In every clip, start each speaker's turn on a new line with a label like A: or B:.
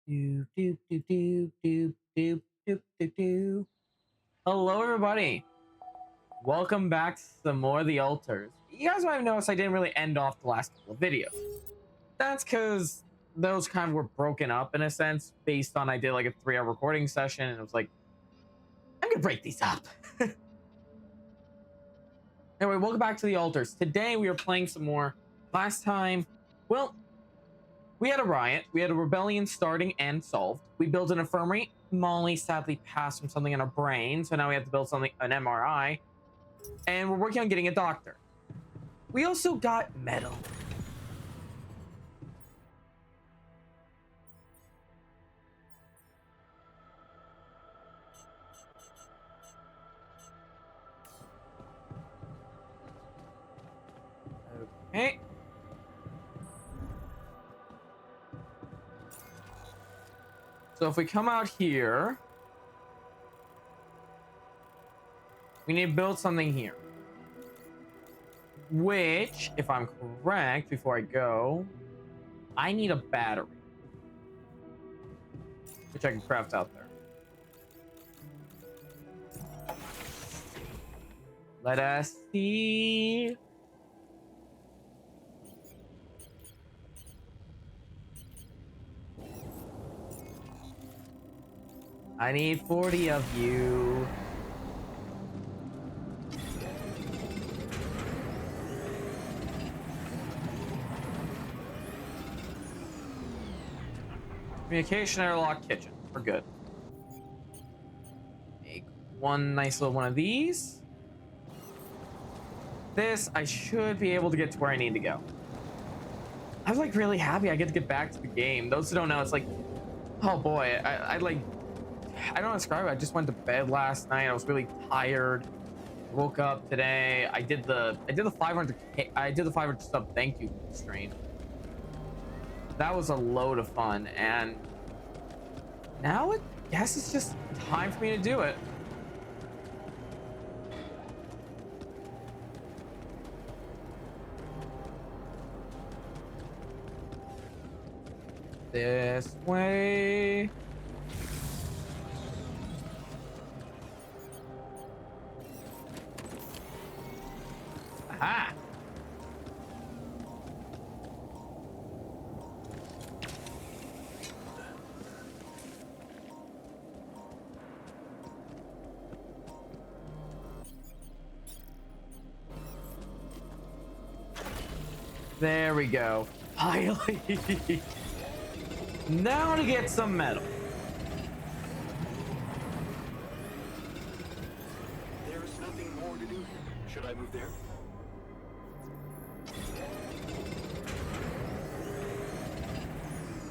A: Do, do, do, do, do, do, do, do, do. Hello, everybody. Welcome back to some more of the altars. You guys might have noticed I didn't really end off the last couple of videos. That's because those kind of were broken up in a sense, based on I did like a 3-hour recording session, and it was like, I'm gonna break these up. Anyway, welcome back to the altars. Today we are playing some more. Last time, well, we had a riot. We had a rebellion starting and solved. We built an infirmary. Molly sadly passed from something in her brain, so now we have to build something, an MRI. And we're working on getting a doctor. We also got metal. Okay. So if we come out here, we need to build something here. Which, if I'm correct, before I go, I need a battery. Which I can craft out there. Let us see. I need 40 of you. Communication airlock kitchen. We're good. Make one nice little one of these. This, I should be able to get to where I need to go. I was like really happy I get to get back to the game. Those who don't know, it's like, oh boy, I like, I don't describe it. I just went to bed last night. I was really tired. Woke up today. I did the 500 sub thank you stream. That was a load of fun, and now I guess it's just time for me to do it. This way. Aha. There we go. Finally. Now to get some metal.
B: There is nothing more to do here. Should I move there?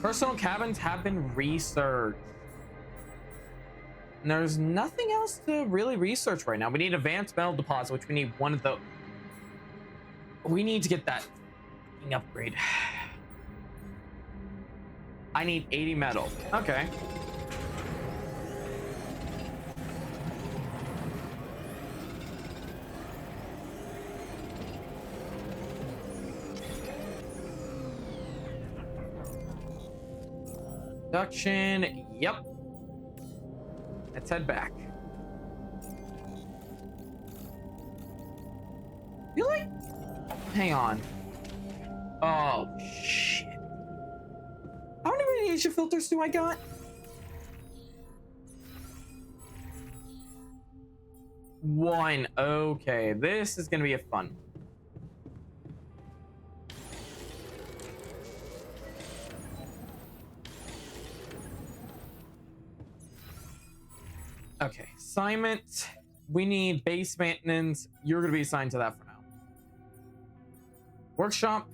A: Personal cabins have been researched. And there's nothing else to really research right now. We need advanced metal deposit, which we need one of the. We need to get that upgrade. I need 80 metal. Okay. Production. Yep. Let's head back. Really? Hang on. Oh shit. How many radiation filters do I got? One. Okay, this is gonna be a fun one. Okay, assignment. We need base maintenance. You're gonna be assigned to that for now. Workshop.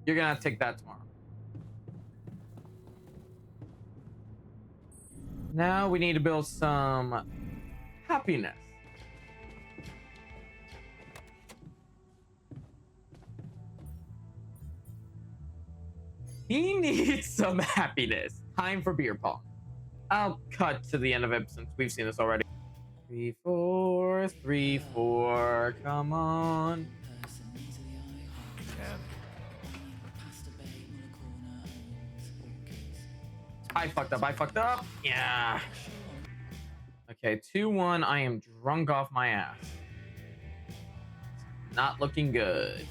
A: You're gonna have to take that tomorrow. Now we need to build some happiness. He needs some happiness. Time for beer pong. I'll cut to the end of it since we've seen this already. 3, 4, 3, 4. Come on. I fucked up. I fucked up. Yeah. Okay, 2-1. I am drunk off my ass. Not looking good.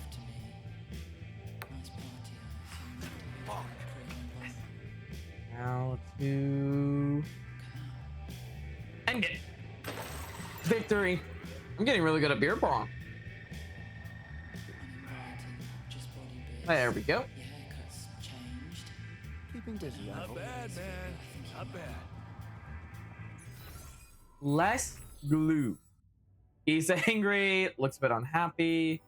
A: Now to end it. Victory. I'm getting really good at beer pong. There we go.
B: Keeping busy,
C: Not bad, man. Not bad.
A: Less glue. He's angry. Looks a bit unhappy.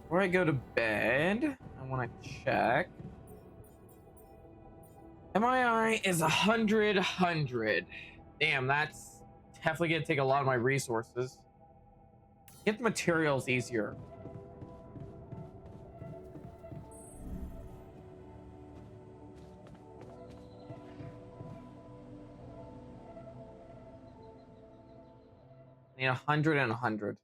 A: Before I go to bed, I want to check. MII is 100. Damn, that's definitely gonna take a lot of my resources. Get the materials easier. I need 100 and 100.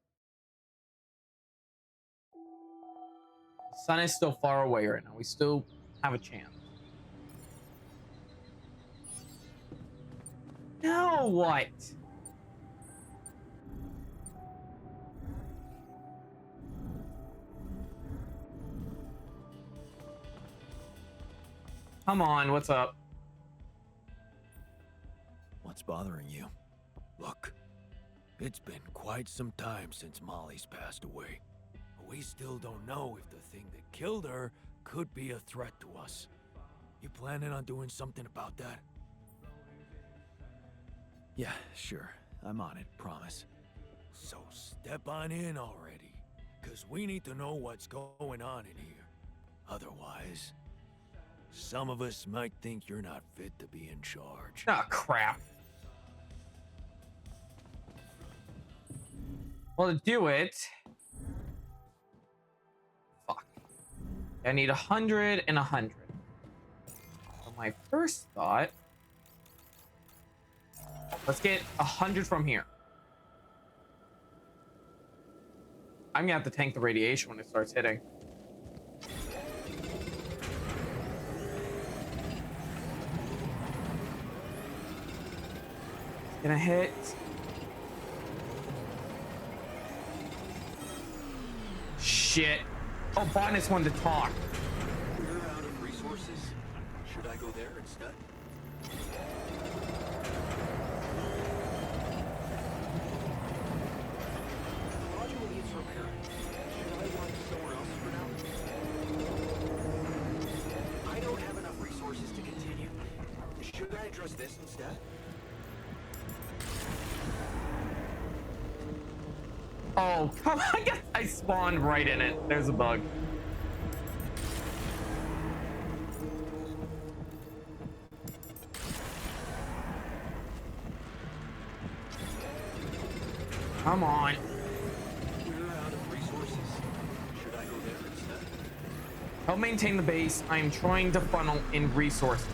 A: The sun is still far away right now. We still have a chance. Now what? Come on, what's up?
C: What's bothering you? Look, it's been quite some time since Molly's passed away. We still don't know if the thing that killed her could be a threat to us. You planning on doing something about that?
D: Yeah, sure. I'm on it, promise.
C: So step on in already, cause we need to know what's going on in here. Otherwise, some of us might think you're not fit to be in charge.
A: Ah, crap. Well, to do it, fuck. I need 100 and 100. So my first thought, let's get 100 from here. I'm gonna have to tank the radiation when it starts hitting. Gonna hit. Shit. Oh, Bonus wanted to talk.
B: We're out of resources. Should I go there instead? The module needs repair. Should I run somewhere else for now? I don't have enough resources to continue. Should I address this instead?
A: Oh, come on. I guess I spawned right in it. There's a bug. Come on.
B: We're out of resources. Should I go there instead?
A: Help maintain the base. I am trying to funnel in resources.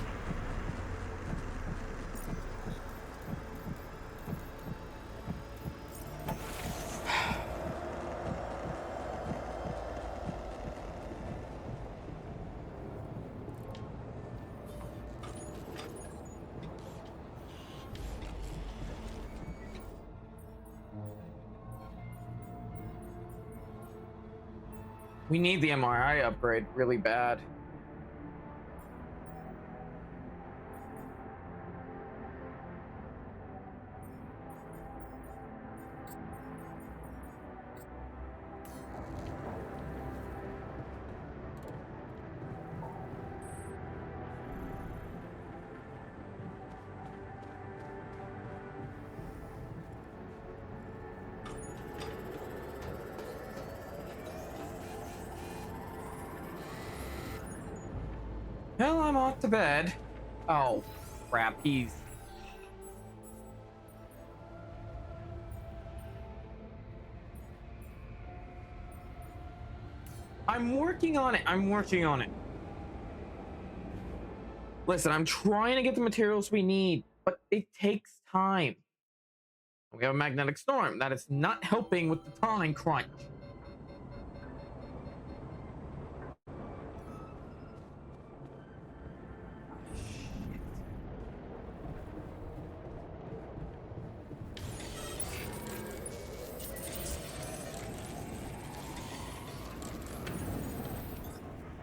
A: We need the MRI upgrade really bad. Well, I'm off to bed. Oh, crap. He's... I'm working on it. I'm working on it. Listen, I'm trying to get the materials we need, but it takes time. We have a magnetic storm that is not helping with the time crunch.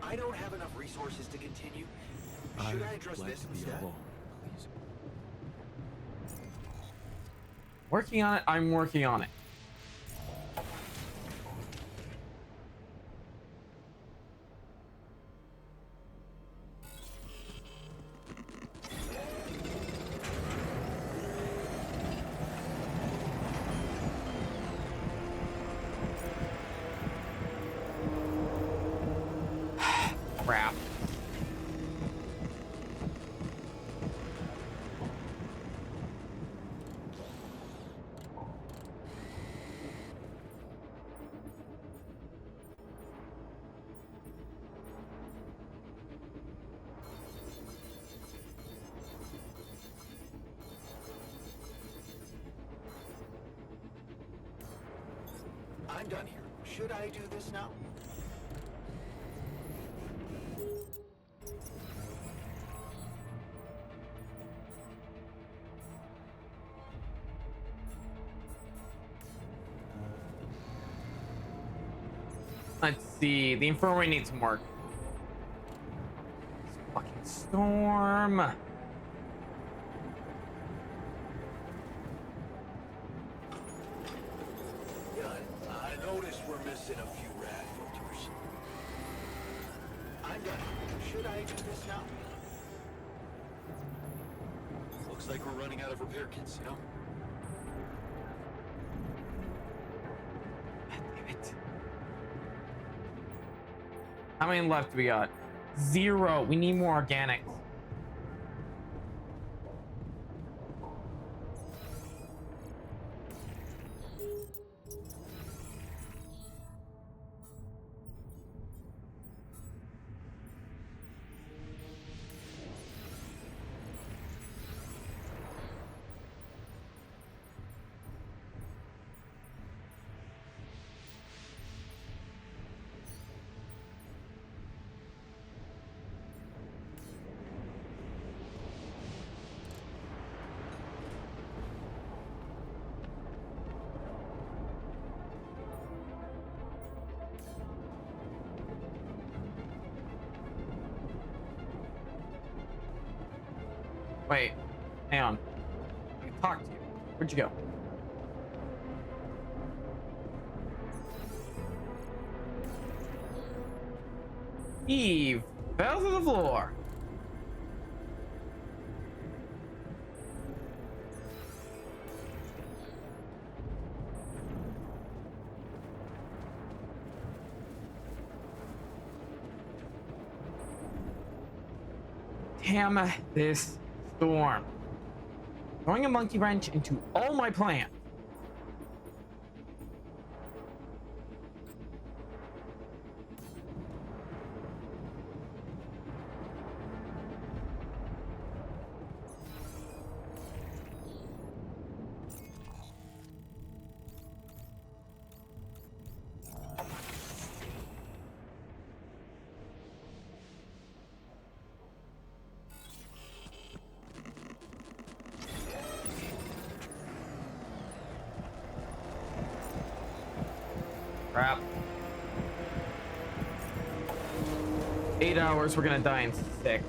B: I don't have enough resources to continue. Should I address
D: I'd like
B: this
D: to be
B: instead?
D: alone, please.
A: Working on it. I'm working on it. Crap.
B: I'm done here. Should I do this now?
A: Let's see. The infirmary needs some work. This fucking storm.
C: Yeah, I noticed we're missing a few rad filters.
B: I'm done. Should I do this now?
C: Looks like we're running out of repair kits, you know?
A: Damn it. How many left do we got? 0. We need more organics. Wait, hang on. I can talk to you. Where'd you go? Eve fell to the floor. Damn this storm. Throwing a monkey wrench into all my plans. Crap. 8 hours, we're gonna die in 6.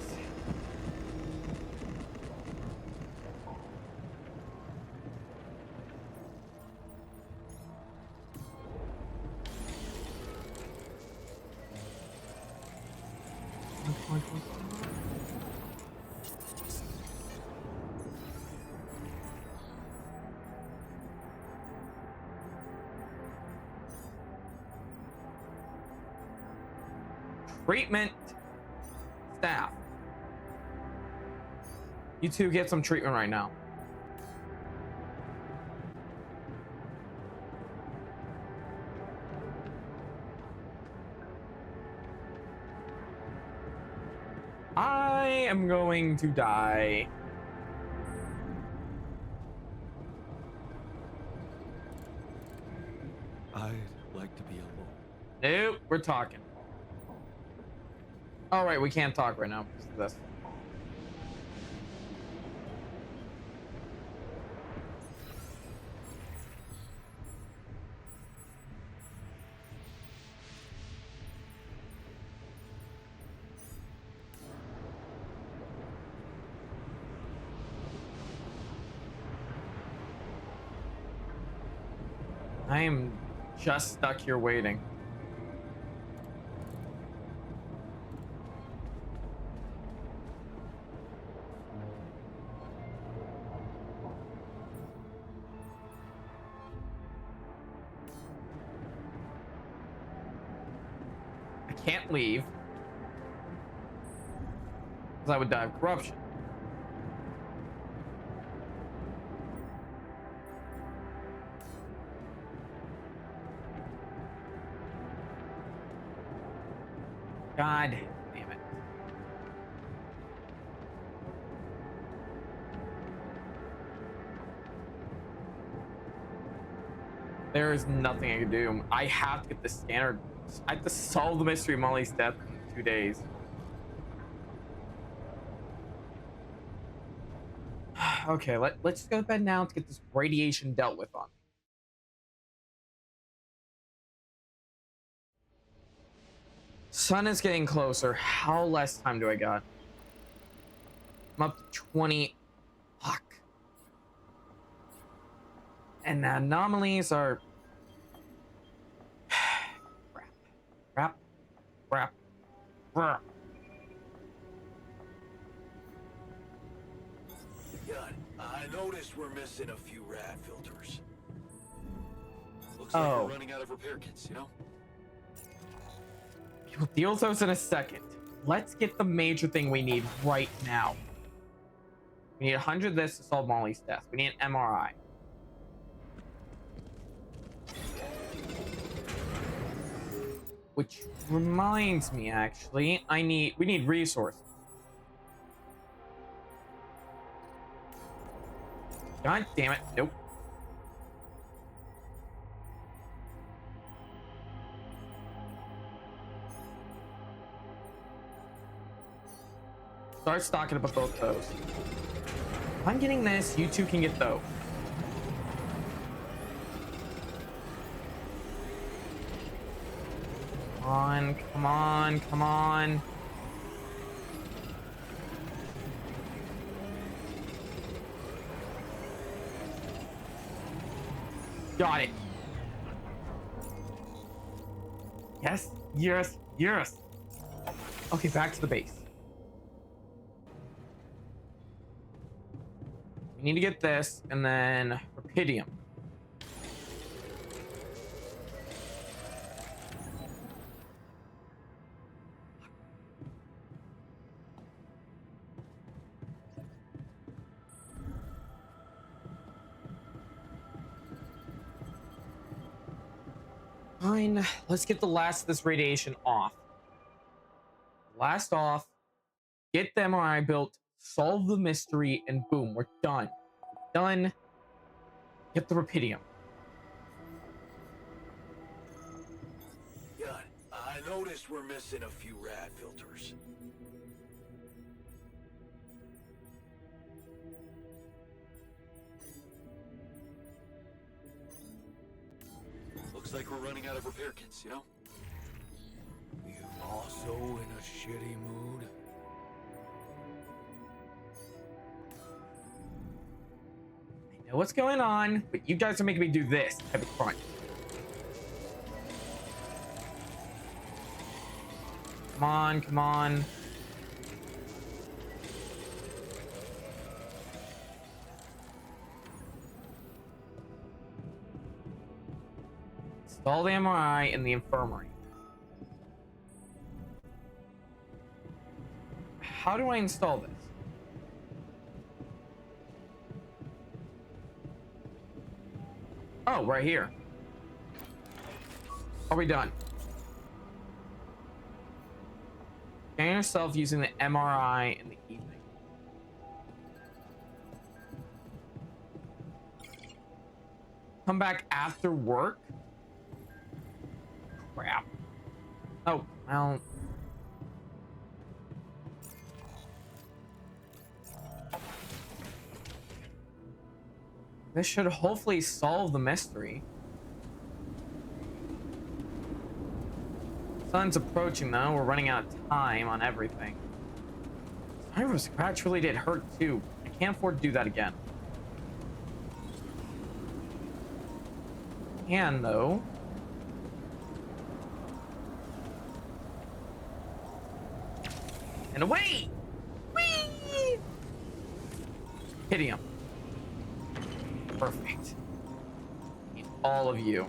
A: Treatment staff. You two get some treatment right now. I am going to die.
C: I'd like to be alone.
A: Nope, we're talking. All right, we can't talk right now because of this. I am just stuck here waiting. I can't leave because I would die of corruption. God damn it. There is nothing I can do. I have to get the scanner. I have to solve the mystery of Molly's death in 2 days. Okay, let's just go to bed now to get this radiation dealt with on me. Sun is getting closer. How less time do I got? I'm up to 20. Fuck. And the anomalies are crap.
C: God, I noticed we're missing a few rad filters. Looks
A: Oh.
C: like we're running out of repair kits, you know?
A: We'll deal with those in a second. Let's get the major thing we need right now. We need 100 of this to solve Molly's death. We need an MRI. Which reminds me, actually, we need resources. God damn it. Nope. Start stocking up both those. If I'm getting this, you two can get those. Come on, come on, come on. Got it. Yes, yes, yes. Okay, back to the base. We need to get this and then Rapidium. Fine, let's get the last of this radiation off. Last off, get the MRI built, solve the mystery, and boom, we're done. Done. Get the Rapidium.
C: God, I noticed we're missing a few rad filters. Looks like we're running out of repair kits, you know? You also in a shitty mood?
A: I know what's going on, but you guys are making me do this type of crunch. Come on, come on. Install the MRI in the infirmary. How do I install this? Oh, right here. Are we done? Scan yourself using the MRI in the evening. Come back after work. Crap. Oh, well. This should hopefully solve the mystery. Sun's approaching though. We're running out of time on everything. Sorry for scratch really did hurt too. I can't afford to do that again. Can though. And away! Whee! Hitting him. Perfect. Need all of you.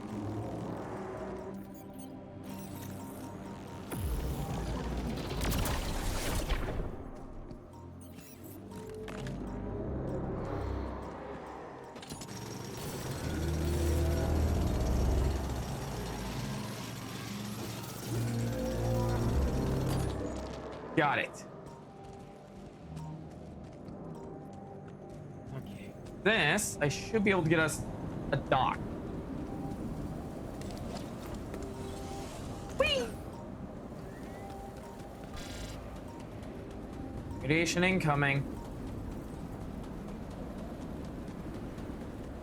A: Got it. Okay. This, I should be able to get us a dock. Whee! Radiation incoming.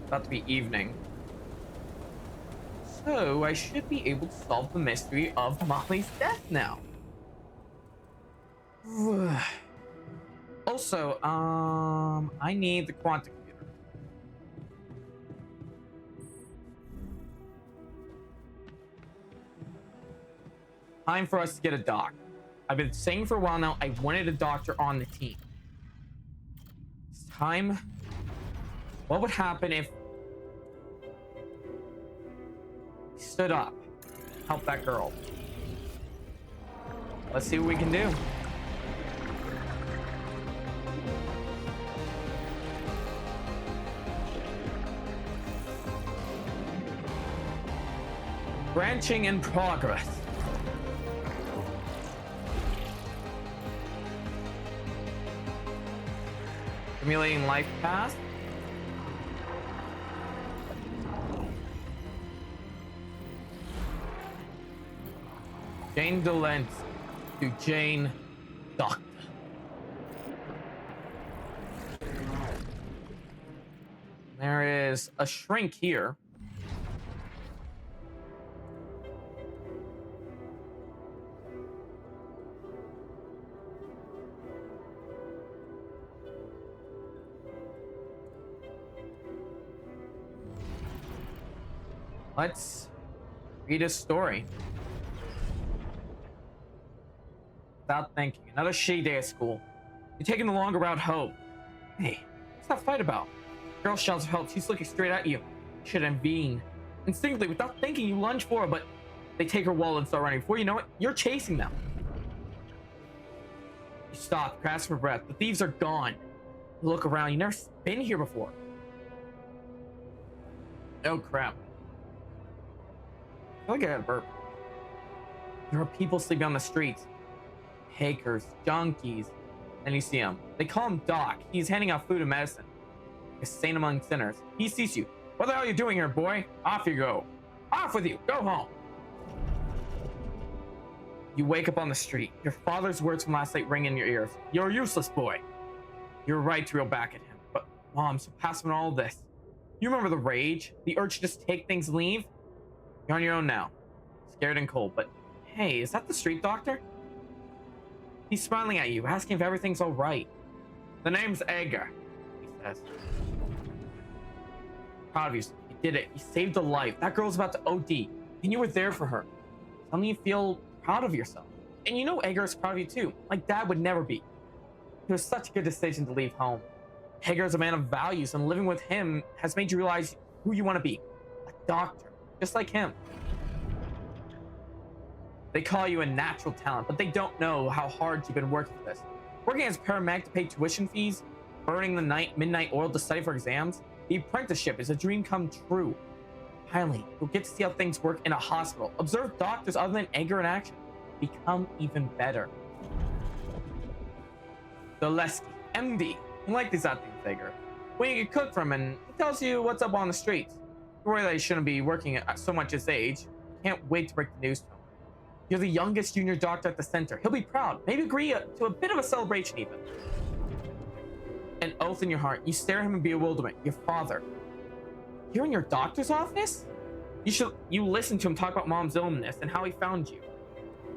A: About to be evening. So I should be able to solve the mystery of Molly's death now. Also, I need the quantum computer. Time for us to get a doc. I've been saying for a while now, I wanted a doctor on the team. It's time. What would happen if he stood up, help that girl? Let's see what we can do. Branching in progress. Simulating life path. Jane DeLent to Jane Doctor. There is a shrink here. Let's read his story. Without thinking. Another shitty day at school. You're taking the longer route home. Hey, what's that fight about? Girl shouts for help. She's looking straight at you. Should intervene. Instinctively, without thinking, you lunge for her, but they take her wallet and start running. Before you know it, you're chasing them. You stop, grasp for breath. The thieves are gone. You look around. You've never been here before. Oh, crap. I feel like I got a burp. There are people sleeping on the streets. Hackers, junkies. And you see him. They call him Doc. He's handing out food and medicine. A saint among sinners. He sees you. What the hell are you doing here, boy? Off you go. Off with you. Go home. You wake up on the street. Your father's words from last night ring in your ears. You're a useless boy. You're right to reel back at him. But, Mom, so past all this. You remember the rage? The urge to just take things and leave? You're on your own now. Scared and cold, but hey, is that the street doctor? He's smiling at you, asking if everything's all right. The name's Edgar, he says. Proud of you. You did it. You saved a life. That girl's about to OD, and you were there for her. Something you feel proud of yourself. And you know Edgar's proud of you too, like Dad would never be. It was such a good decision to leave home. Edgar's a man of values, and living with him has made you realize who you want to be. A doctor. Just like him. They call you a natural talent, but they don't know how hard you've been working for this. Working as a paramedic to pay tuition fees, burning the midnight oil to study for exams. The apprenticeship is a dream come true. Finally, you'll get to see how things work in a hospital. Observe doctors other than Edgar in action. Become even better. Zaleski, MD. You like these things, Edgar. When you get cooked from and he tells you what's up on the streets. You worry that he shouldn't be working at so much his age. Can't wait to break the news to him. You're the youngest junior doctor at the center. He'll be proud. Maybe agree to a bit of a celebration even. An oath in your heart. You stare at him in bewilderment. Your father. You're in your doctor's office? You listen to him talk about mom's illness and how he found you.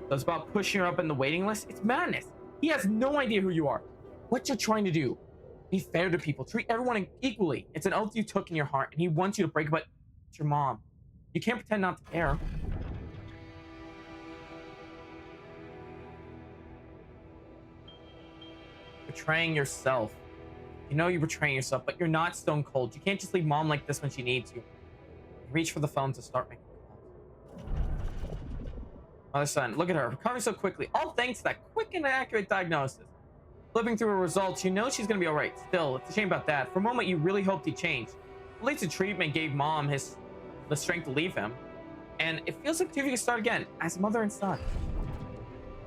A: So it's about pushing her up in the waiting list. It's madness. He has no idea who you are. What you're trying to do. Be fair to people. Treat everyone equally. It's an oath you took in your heart, and he wants you to break it, but it's your mom. You can't pretend not to care. Betraying yourself. You know you're betraying yourself, but you're not stone cold. You can't just leave mom like this when she needs you. Reach for the phone to start making calls. Mother son, look at her, recovering so quickly. All thanks to that quick and accurate diagnosis. Flipping through her results, you know she's gonna be alright. Still, it's a shame about that. For a moment, you really hoped he'd change. At least the treatment gave mom the strength to leave him. And it feels like TV can start again, as mother and son.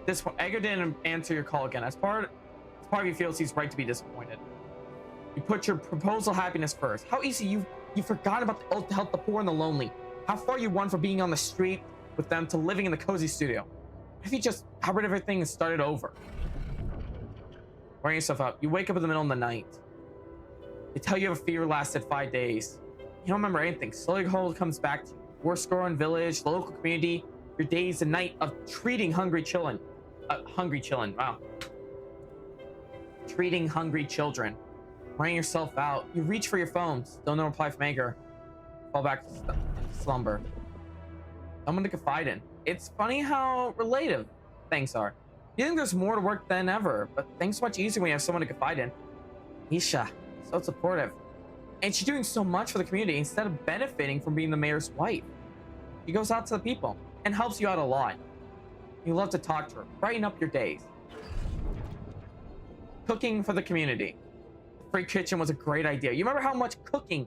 A: This point, Edgar didn't answer your call again. As part of you feels he's right to be disappointed. You put your proposal happiness first. How easy you forgot about the oath to help the poor and the lonely. How far you won from being on the street with them to living in the cozy studio. If you just got rid of everything and started over. Wearing yourself up, you wake up in the middle of the night. They tell you have a fever lasted 5 days. You don't remember anything. Slowly whole comes back to you. War score in village, the local community, your days and night of treating hungry children. Wow. Treating hungry children. Wearing yourself out. You reach for your phone. Still no reply from Edgar. Fall back into slumber. Someone to confide in. It's funny how relative things are. You think there's more to work than ever, but things are much easier when you have someone to confide in. Isha, so supportive. And she's doing so much for the community instead of benefiting from being the mayor's wife. She goes out to the people and helps you out a lot. You love to talk to her, brighten up your days. Cooking for the community. Free kitchen was a great idea. You remember how much cooking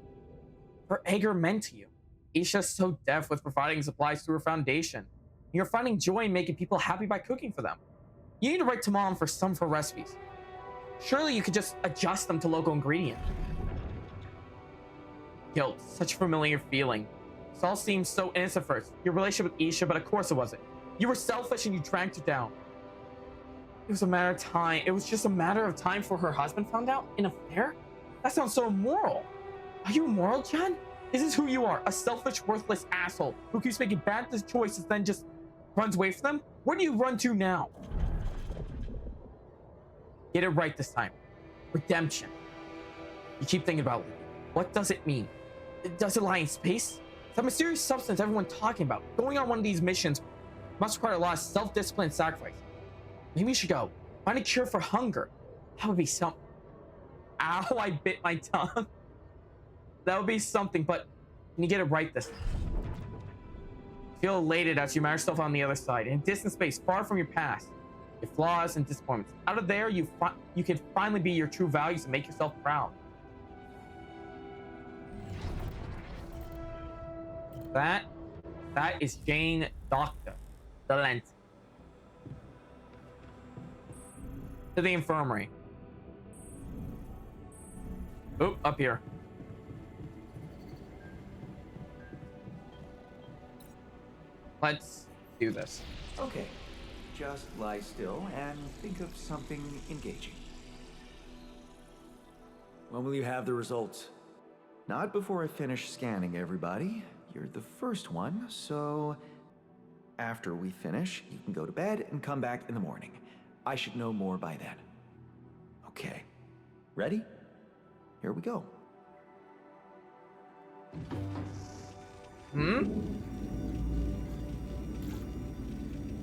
A: for Edgar meant to you. Isha's so deft with providing supplies through her foundation. You're finding joy in making people happy by cooking for them. You need to write to mom for some of her recipes. Surely you could just adjust them to local ingredients. Guilt, such a familiar feeling. This all seems so innocent first. Your relationship with Isha, but of course it wasn't. You were selfish and you dragged her down. It was a matter of time. It was just a matter of time before her husband found out? An affair? That sounds so immoral. Are you immoral, Jen? Is this who you are? A selfish, worthless asshole who keeps making bad choices then just runs away from them? Where do you run to now? Get it right this time. Redemption. You keep thinking about it. What does it mean? Does it lie in space? That mysterious substance everyone's talking about. Going on one of these missions must require a lot of self-discipline and sacrifice. Maybe you should go. Find a cure for hunger. That would be some... Ow, I bit my tongue. That would be something, but can you get it right this time? Feel elated as you imagine yourself on the other side, in a distant space, far from your past, your flaws and disappointments. Out of there, you can finally be your true values and make yourself proud. That is Jane Doctor Delente. To the infirmary. Oop, up here. Let's do this.
E: Okay, just lie still and think of something engaging.
D: When will you have the results?
E: Not before I finish scanning everybody. You're the first one, so after we finish, you can go to bed and come back in the morning. I should know more by then. Okay, ready? Here we go.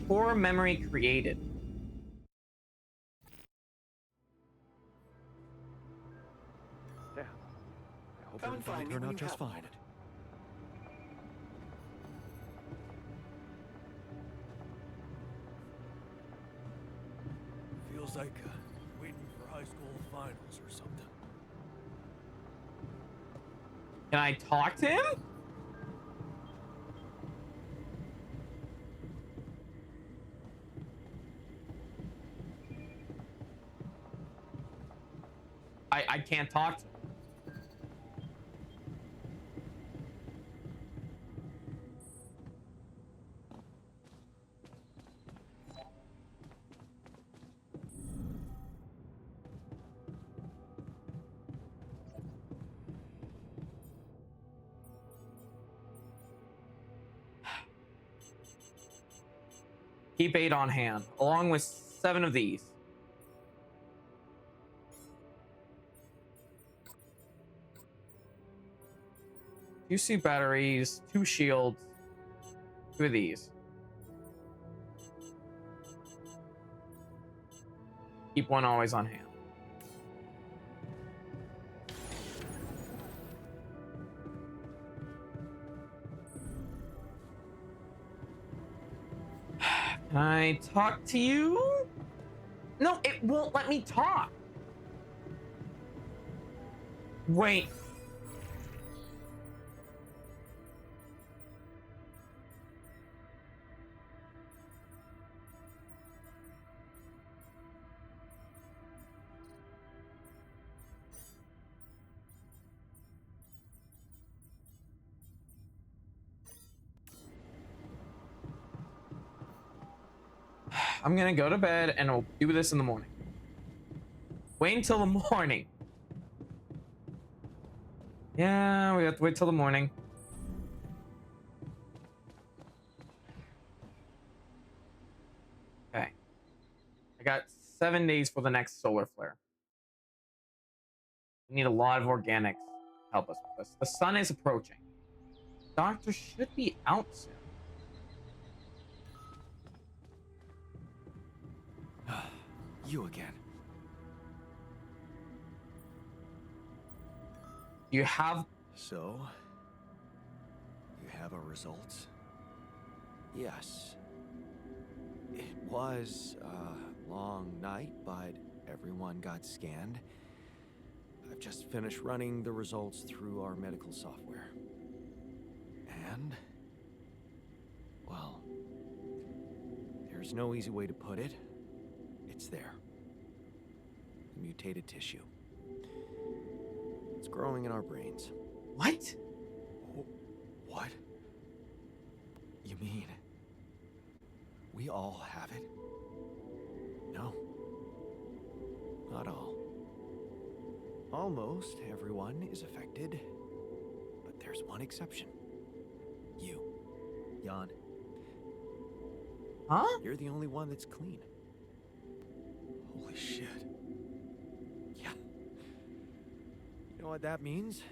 A: Poor memory created.
D: Yeah. I hope
B: Come and
D: everything
B: find me
D: turned
B: when
D: out
B: you
D: just
B: have
D: fine.
B: one.
C: Feels like waiting for high school finals or something.
A: Can I talk to him? I can't talk to him. Keep 8 on hand, along with 7 of these. Two batteries, 2 shields, 2 of these. Keep 1 always on hand. Can I talk to you? No, it won't let me talk. Wait. I'm gonna go to bed and we'll do this in the morning. Wait until the morning. Yeah, we have to wait till the morning. Okay. I got 7 days for the next solar flare. We need a lot of organics to help us with this. The sun is approaching. Doctor should be out soon.
E: You again.
A: You have...
E: So, you have our results? Yes. It was a long night, but everyone got scanned. I've just finished running the results through our medical software. And, well, there's no easy way to put it. It's there. Mutated tissue. It's growing in our brains.
A: What?
E: What? You mean we all have it? No. Not all. Almost everyone is affected, but there's one exception. You, Jan.
A: Huh?
E: You're the only one that's clean. Holy shit. Yeah. You know what that means?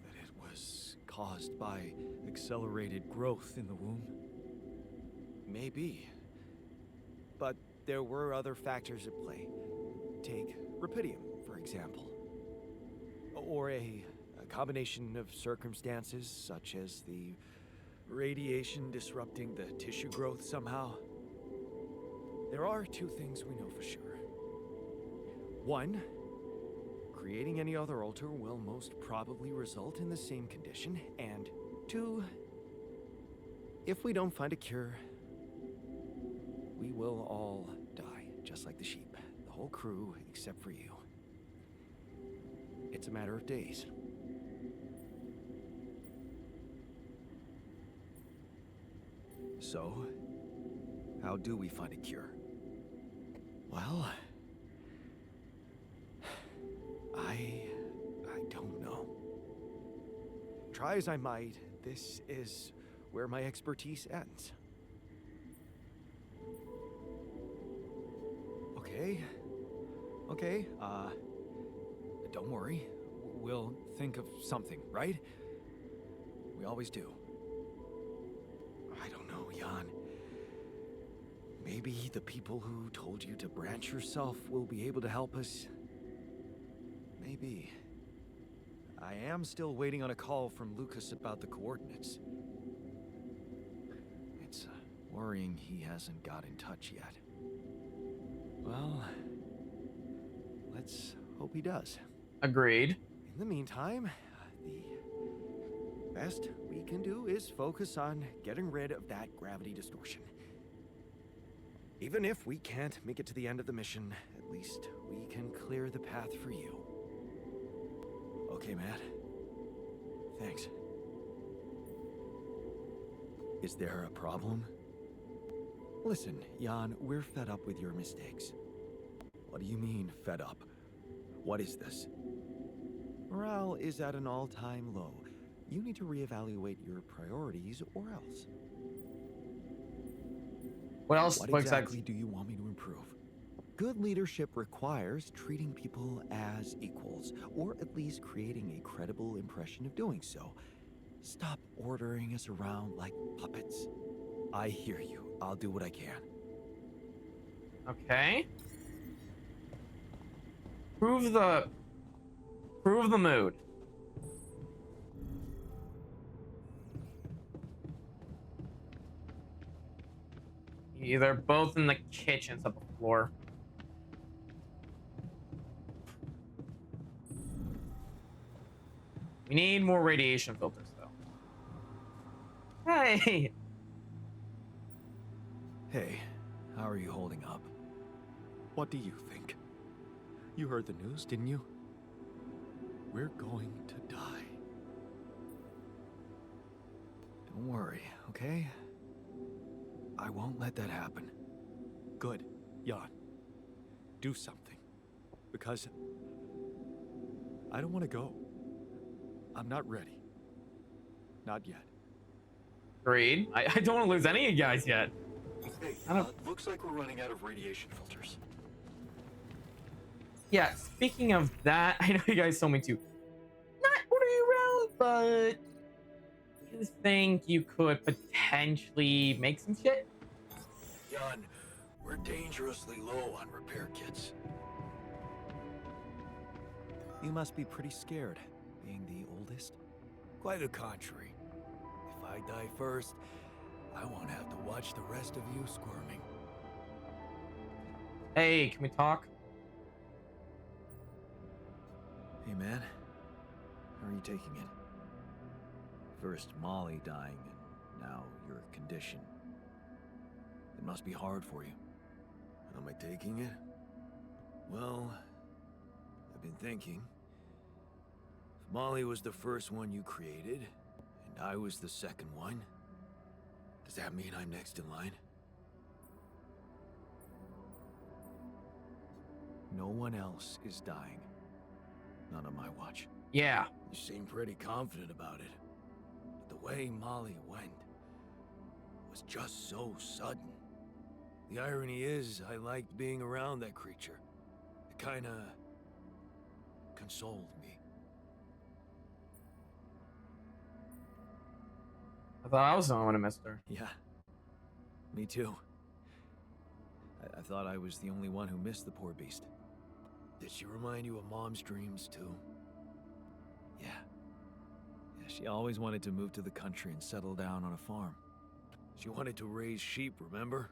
E: That it was caused by accelerated growth in the womb. Maybe. But there were other factors at play. Take Rapidium, for example. Or a combination of circumstances, such as the radiation disrupting the tissue growth somehow. There are 2 things we know for sure. 1, creating any other altar will most probably result in the same condition. And 2, if we don't find a cure, we will all die, just like the sheep. The whole crew, except for you. It's a matter of days. So, how do we find a cure? Well, I don't know. Try as I might, this is where my expertise ends. Okay, don't worry. We'll think of something, right? We always do. I don't know, Jan. Maybe the people who told you to branch yourself will be able to help us. Maybe. I am still waiting on a call from Lucas about the coordinates. It's worrying he hasn't got in touch yet. Well, let's hope he does.
A: Agreed.
E: In the meantime, the best we can do is focus on getting rid of that gravity distortion. Even if we can't make it to the end of the mission, at least we can clear the path for you. Okay, Matt. Thanks. Is there a problem? Listen, Jan, we're fed up with your mistakes. What do you mean, fed up? What is this? Morale is at an all-time low. You need to reevaluate your priorities or else.
A: What else?
E: What
A: What
E: exactly do you want me to improve? Good leadership requires treating people as equals, or at least creating a credible impression of doing so. Stop ordering us around like puppets. I hear you. I'll do what I can.
A: Okay. Prove the mood. They're both in the kitchens up the floor. We need more radiation filters, though. Hey!
E: Hey, how are you holding up? What do you think? You heard the news, didn't you? We're going to die. Don't worry, okay? I won't let that happen. Good. Jan. Do something. Because I don't want to go. I'm not ready. Not yet.
A: Agreed. I don't want to lose any of you guys yet.
D: Hey,
A: I don't-
D: looks like we're running out of radiation filters.
A: Yeah, speaking of that, I know you guys told me to not order you around, but you think you could potentially make some shit?
C: Jan, we're dangerously low on repair kits.
E: You must be pretty scared, being the oldest.
C: Quite the contrary. If I die first, I won't have to watch the rest of you squirming.
A: Hey, can we talk?
E: Hey man, how are you taking it? First Molly dying, and now your condition. It must be hard for you.
C: Am I taking it? Well, I've been thinking. If Molly was the first one you created, and I was the second one, does that mean I'm next in line?
E: No one else is dying. Not on my watch.
A: Yeah.
C: You seem pretty confident about it. But the way Molly went was just so sudden. The irony is, I liked being around that creature. It kinda consoled me.
A: I thought I was the only one who missed her.
E: Yeah. Me too. I thought I was the only one who missed the poor beast.
C: Did she remind you of Mom's dreams too?
E: Yeah. Yeah, she always wanted to move to the country and settle down on a farm.
C: She wanted to raise sheep, remember?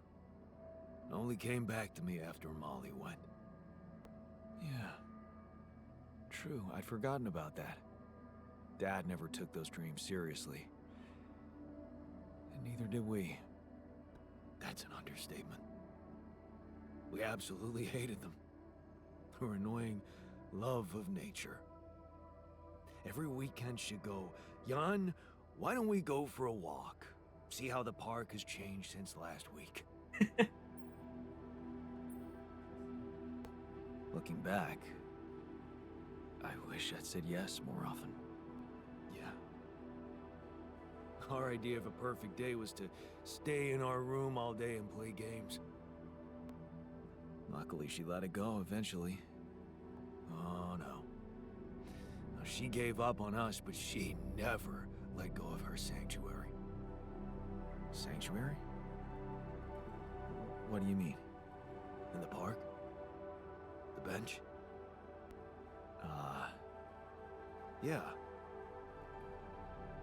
C: It only came back to me after Molly went.
E: Yeah. True, I'd forgotten about that. Dad never took those dreams seriously. And neither did we.
C: That's an understatement. We absolutely hated them. Her annoying love of nature. Every weekend she'd go, Jan, why don't we go for a walk? See how the park has changed since last week.
E: Looking back, I wish I'd said yes more often.
C: Yeah. Our idea of a perfect day was to stay in our room all day and play games.
E: Luckily, she let it go eventually.
C: Oh no. Now, she gave up on us, but she never let go of her sanctuary.
E: Sanctuary? What do you mean?
C: In the park? The bench? Yeah.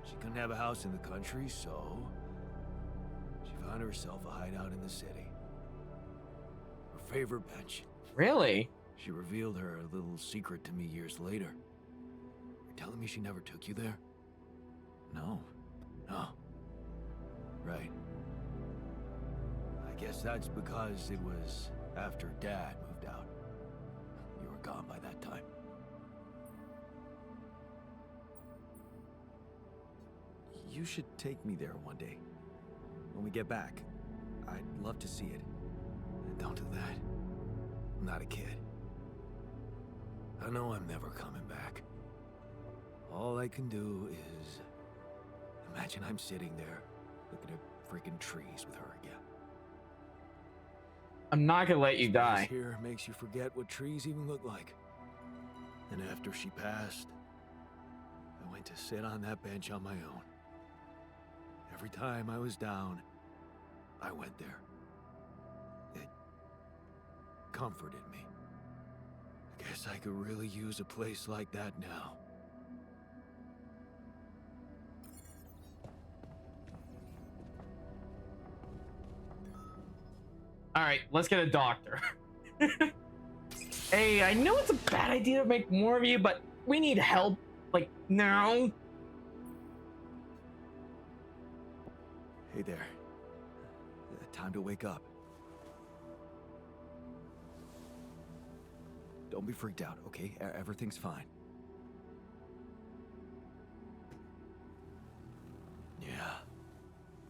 C: She couldn't have a house in the country, so she found herself a hideout in the city. Her favorite bench.
A: Really?
C: She revealed her little secret to me years later. You're telling me she never took you there?
E: No.
C: No. Right. I guess that's because it was after Dad moved out. You were gone by that time.
E: You should take me there one day. When we get back. I'd love to see it.
C: Don't do that. I'm not a kid. I know I'm never coming back. All I can do is imagine I'm sitting there looking at freaking trees with her again.
A: I'm not gonna let you
C: This
A: die.
C: place here makes you forget what trees even look like. And after she passed, I went to sit on that bench on my own. Every time I was down, I went there. It comforted me. I guess I could really use a place like that now.
A: All right, let's get a doctor. Hey, I know it's a bad idea to make more of you, but we need help. Like, now.
C: Hey there. Time to wake up. Don't be freaked out, okay? Everything's fine. Yeah,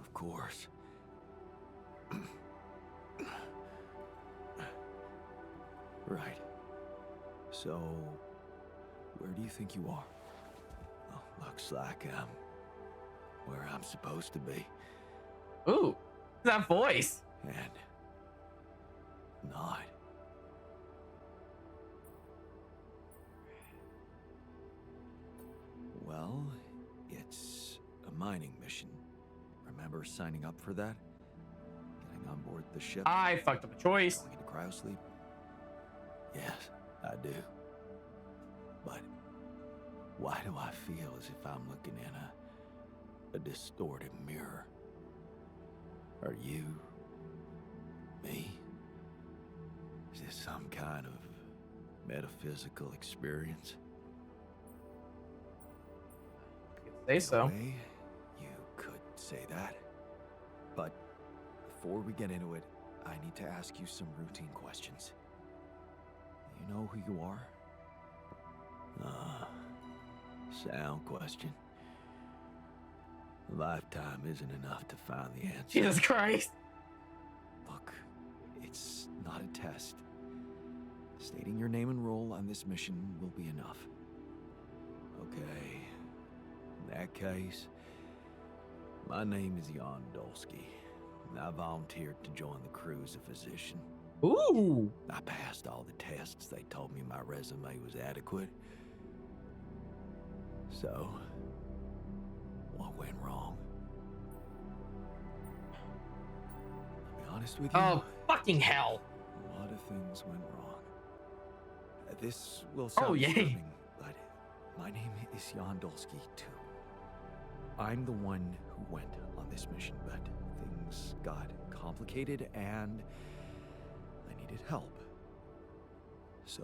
C: of course. Right. So, where do you think you are? Well, looks like I'm where I'm supposed to be.
A: Ooh, that voice.
C: And not. Well, it's a mining mission. Remember signing up for that? Getting on board the ship?
A: I fucked up a choice.
C: Going into cryosleep? Yes, I do. But why do I feel as if I'm looking in a distorted mirror? Are you? Me? Is this some kind of metaphysical experience?
A: Say so.
C: Way, you could say that. But before we get into it, I need to ask you some routine questions. You know who you are? Sound question. A lifetime isn't enough to find the answer.
A: Jesus Christ.
C: Look, it's not a test. Stating your name and role on this mission will be enough. Okay. In that case, my name is Jan Dolsky, and I volunteered to join the crew as a physician.
A: Ooh.
C: I passed all the tests. They told me my resume was adequate. So, what went wrong? I'll be honest with you.
A: Oh, fucking hell.
C: A lot of things went wrong. This will sound
A: Oh, yay.
C: disturbing, but my name is Jan Dolsky, too. I'm the one who went on this mission, but things got complicated and I needed help. So,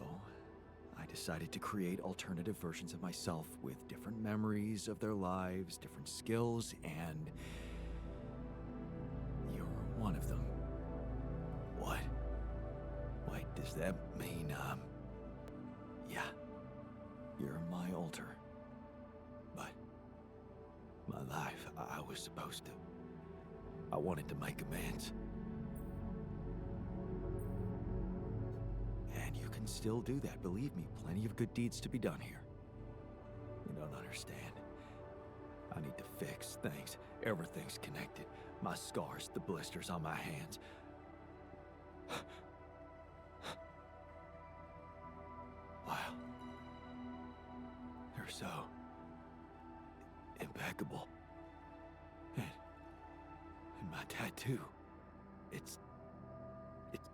C: I decided to create alternative versions of myself with different memories of their lives, different skills, and you're one of them. What? Wait, does that mean, yeah, you're my alter. But my life, I was supposed to. I wanted to make amends. And you can still do that, believe me. Plenty of good deeds to be done here. You don't understand. I need to fix things. Everything's connected. My scars, the blisters on my hands. Wow. They're so impeccable. And my tattoo, it's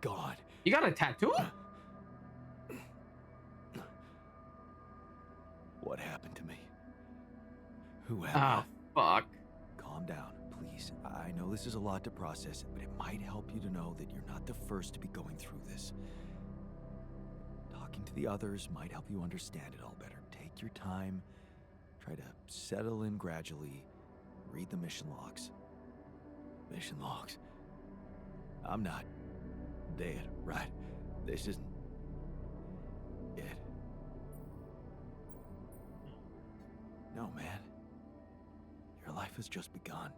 C: gone.
A: You got a tattoo?
C: What happened to me? Who am
A: Ah, fuck.
C: Calm down, please. I know this is a lot to process, but it might help you to know that you're not the first to be going through this. Talking to the others might help you understand it all better. Take your time. Try to settle in gradually. Read the mission logs. Mission logs. I'm not dead, right? This isn't it. No, man. Your life has just begun.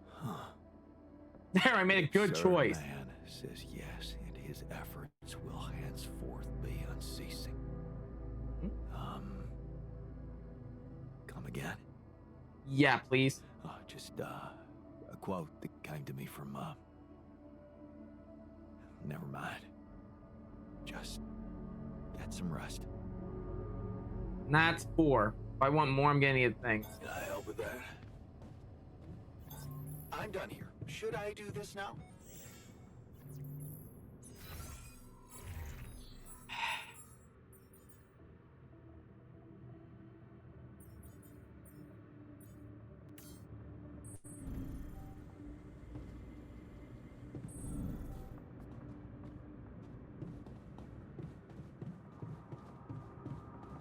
C: Huh.
A: There, I made a good
C: Certain
A: choice.
C: man says yes, and his efforts will henceforth be unceasing. Come again?
A: Yeah, please.
C: Just a quote that came to me from never mind. Just get some rest.
A: And that's 4. If I want more, I'm gonna need a thing.
B: Can I help with that? I'm done here. Should I do this now?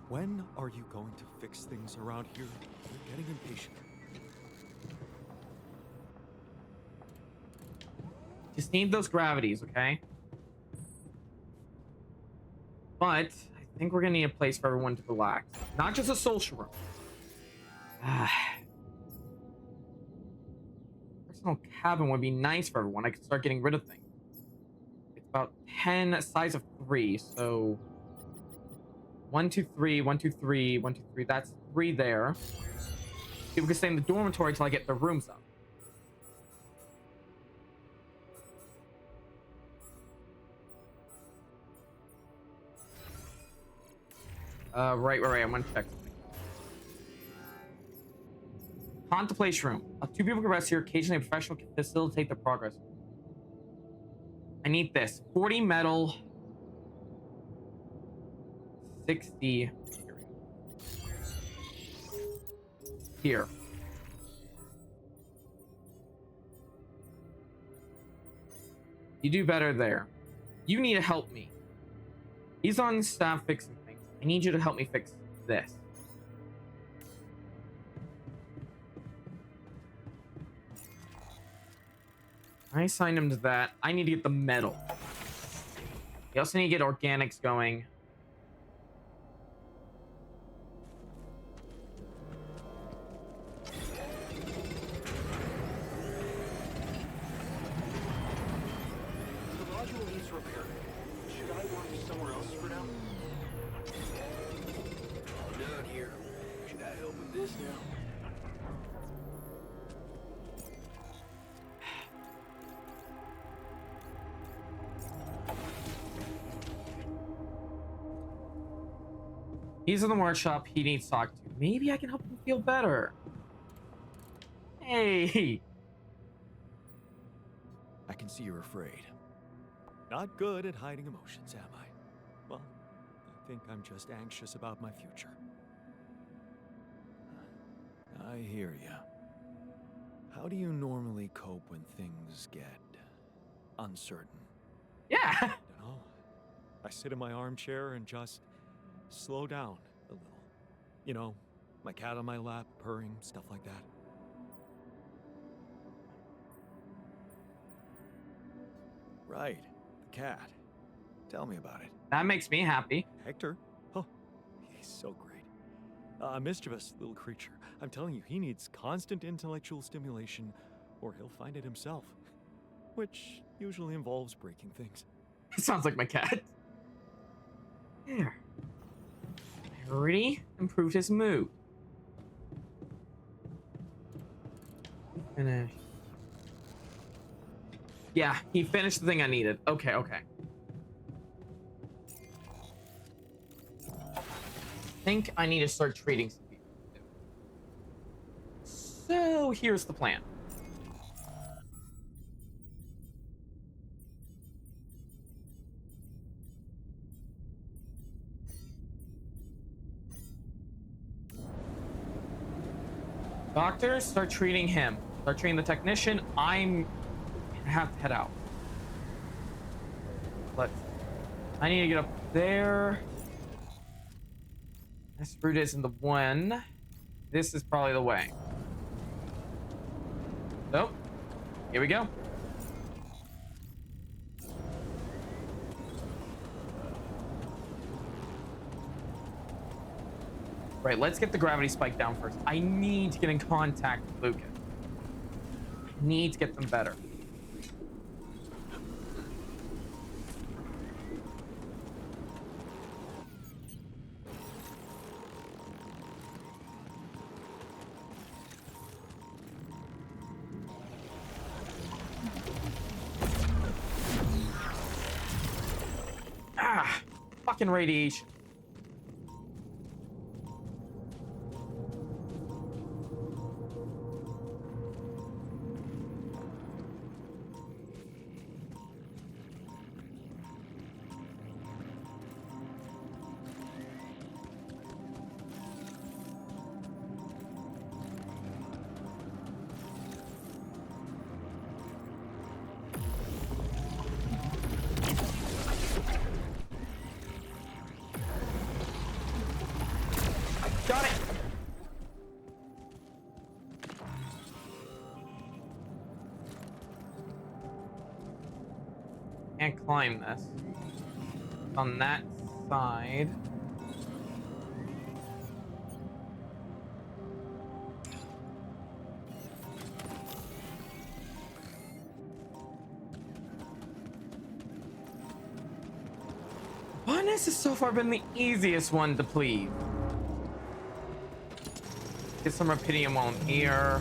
C: When are you going to fix things around here? You're getting impatient.
A: Just need those gravities, okay? But I think we're gonna need a place for everyone to relax. Not just a social room. Personal cabin would be nice for everyone. I could start getting rid of things. It's about 10, size of 3, so 1, 2, 3, 1, 2, 3, 1, 2, 3. That's 3 there. People can stay in the dormitory till I get their rooms up. Right. I'm gonna check something. Contemplation room. 2 people can rest here. Occasionally, a professional can facilitate the progress. I need this. 40 metal. 60. Here. You do better there. You need to help me. He's on staff fixing things. I need you to help me fix this. I assigned him to that. I need to get the metal. We also need to get organics going.
B: The module needs repair. Should I work somewhere else for now? I'm done here. Should I help with this now?
A: He's in the workshop. He needs talked to. Maybe I can help him feel better. Hey.
C: I can see you're afraid. Not good at hiding emotions, am I? Well, I think I'm just anxious about my future. I hear ya. How do you normally cope when things get uncertain?
A: Yeah.
C: I don't know. I sit in my armchair and just slow down a little. You know, my cat on my lap, purring, stuff like that. Right, the cat. Tell me about it.
A: That makes me happy.
C: Hector? Oh, he's so great. A mischievous little creature. I'm telling you, he needs constant intellectual stimulation, or he'll find it himself. Which usually involves breaking things.
A: Sounds like my cat. There. I already improved his mood. Finish. Yeah, he finished the thing I needed. Okay. I think I need to start treating some people. So here's the plan. Doctor, start treating him. Start treating the technician. I'm gonna have to head out. I need to get up there. This route isn't the one. This is probably the way. So, here we go. Right, let's get the gravity spike down first. I need to get in contact with Lucas. I need to get them better. fucking radiation. Got it. Can't climb this. On that side. Bonus has so far been the easiest one to please. Get some Rapidium while I'm here.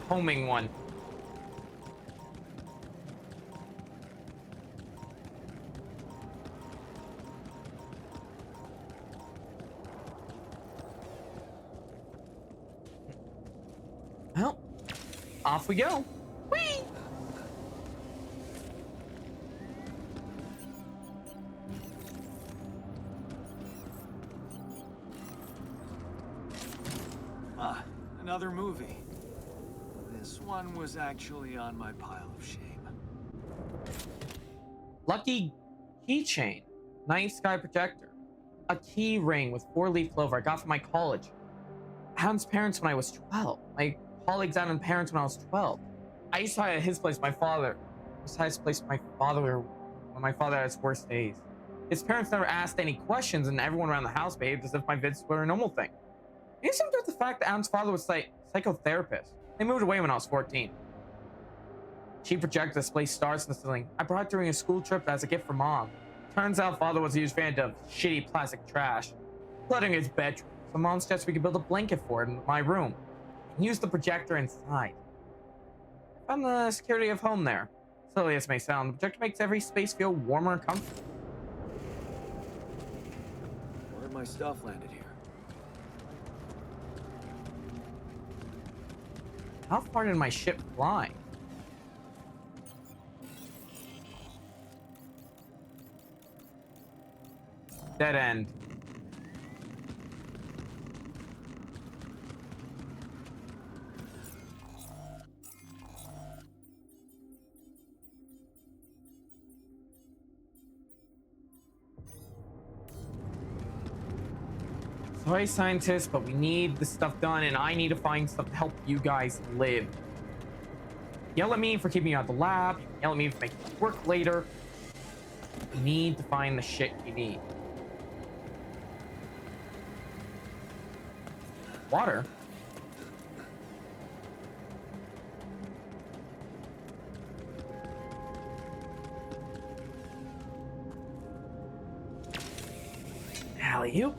A: Homing one. Well, off we go. Whee!
C: Ah, another movie. This one was actually on my pile of shame.
A: Lucky keychain. Night sky projector. A key ring with 4-leaf clover I got from my college. Adam's parents when I was 12. My colleagues Adam's parents when I was 12. I used to hide at his place, my father. His place with my father when my father had his worst days. His parents never asked any questions, and everyone around the house behaved as if my visits were a normal thing. Maybe something with the fact that Adam's father was psychotherapist. They moved away when I was 14. She projected display stars in the ceiling. I brought it during a school trip as a gift for mom. Turns out father was a huge fan of shitty plastic trash, cluttering his bedroom. So mom suggested we could build a blanket for it in my room and use the projector inside. I found the security of home there. Silly as it may sound, the projector makes every space feel warmer and comfortable.
C: Where my stuff landed here?
A: How far did my ship fly? Dead end. Sorry, scientists, but we need this stuff done, and I need to find stuff to help you guys live. Yell at me for keeping you out of the lab. Yell at me for making it work later. You need to find the shit you need. Water? Alley-oop.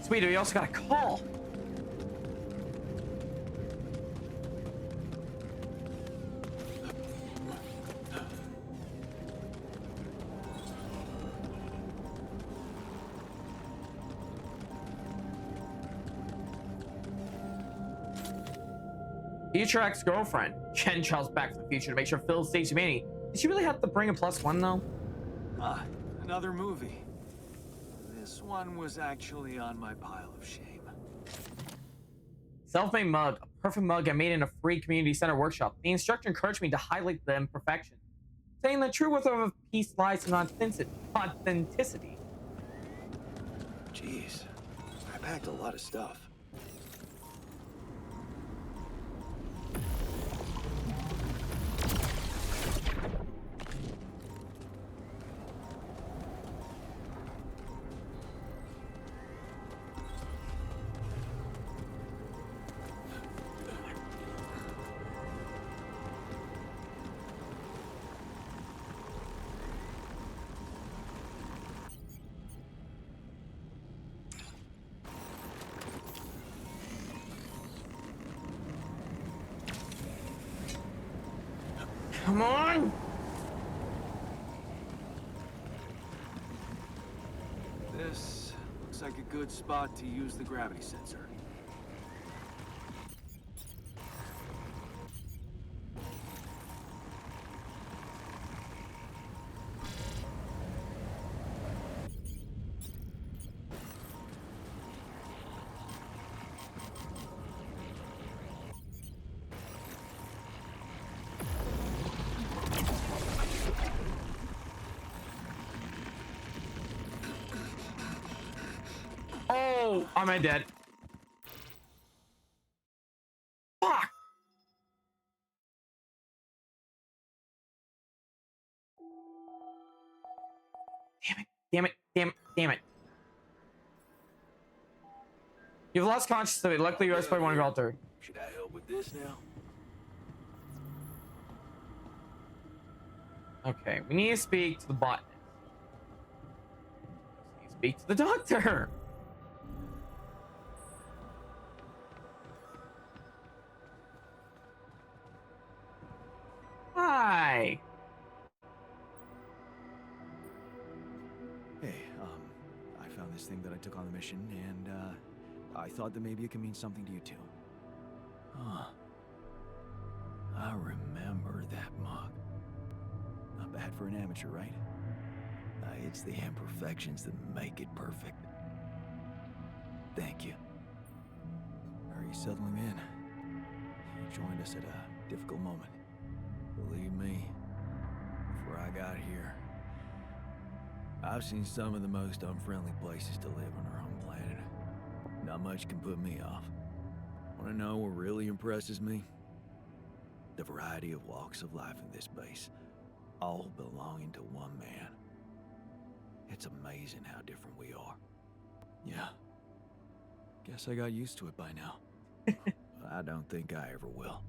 A: Sweetie, we also got a call. Future ex-girlfriend. Chen travels back from the future to make sure Phil saves humanity. Did she really have to bring a +1 though?
C: Ah, another movie. This one was actually on my pile of shame.
A: Self-made mug. A perfect mug I made in a free community center workshop. The instructor encouraged me to highlight the imperfection, saying the true worth of a piece lies in authenticity.
C: Jeez, I packed a lot of stuff.
A: Come on!
C: This looks like a good spot to use the gravity sensor.
A: Oh, am I dead? Fuck! Damn it, damn it, damn it, damn it. You've lost consciousness. Luckily, you rescued one Galter.
C: Should I help with this now?
A: Okay, we need to speak to the botanist. We need to speak to the doctor. Hi.
C: Hey, I found this thing that I took on the mission, and, I thought that maybe it could mean something to you too. Huh. I remember that mug. Not bad for an amateur, right? It's the imperfections that make it perfect. Thank you. Are you settling in? You joined us at a difficult moment. Believe me, before I got here, I've seen some of the most unfriendly places to live on our home planet. Not much can put me off. Want to know what really impresses me? The variety of walks of life in this base, all belonging to one man. It's amazing how different we are. Yeah. Guess I got used to it by now. I don't think I ever will.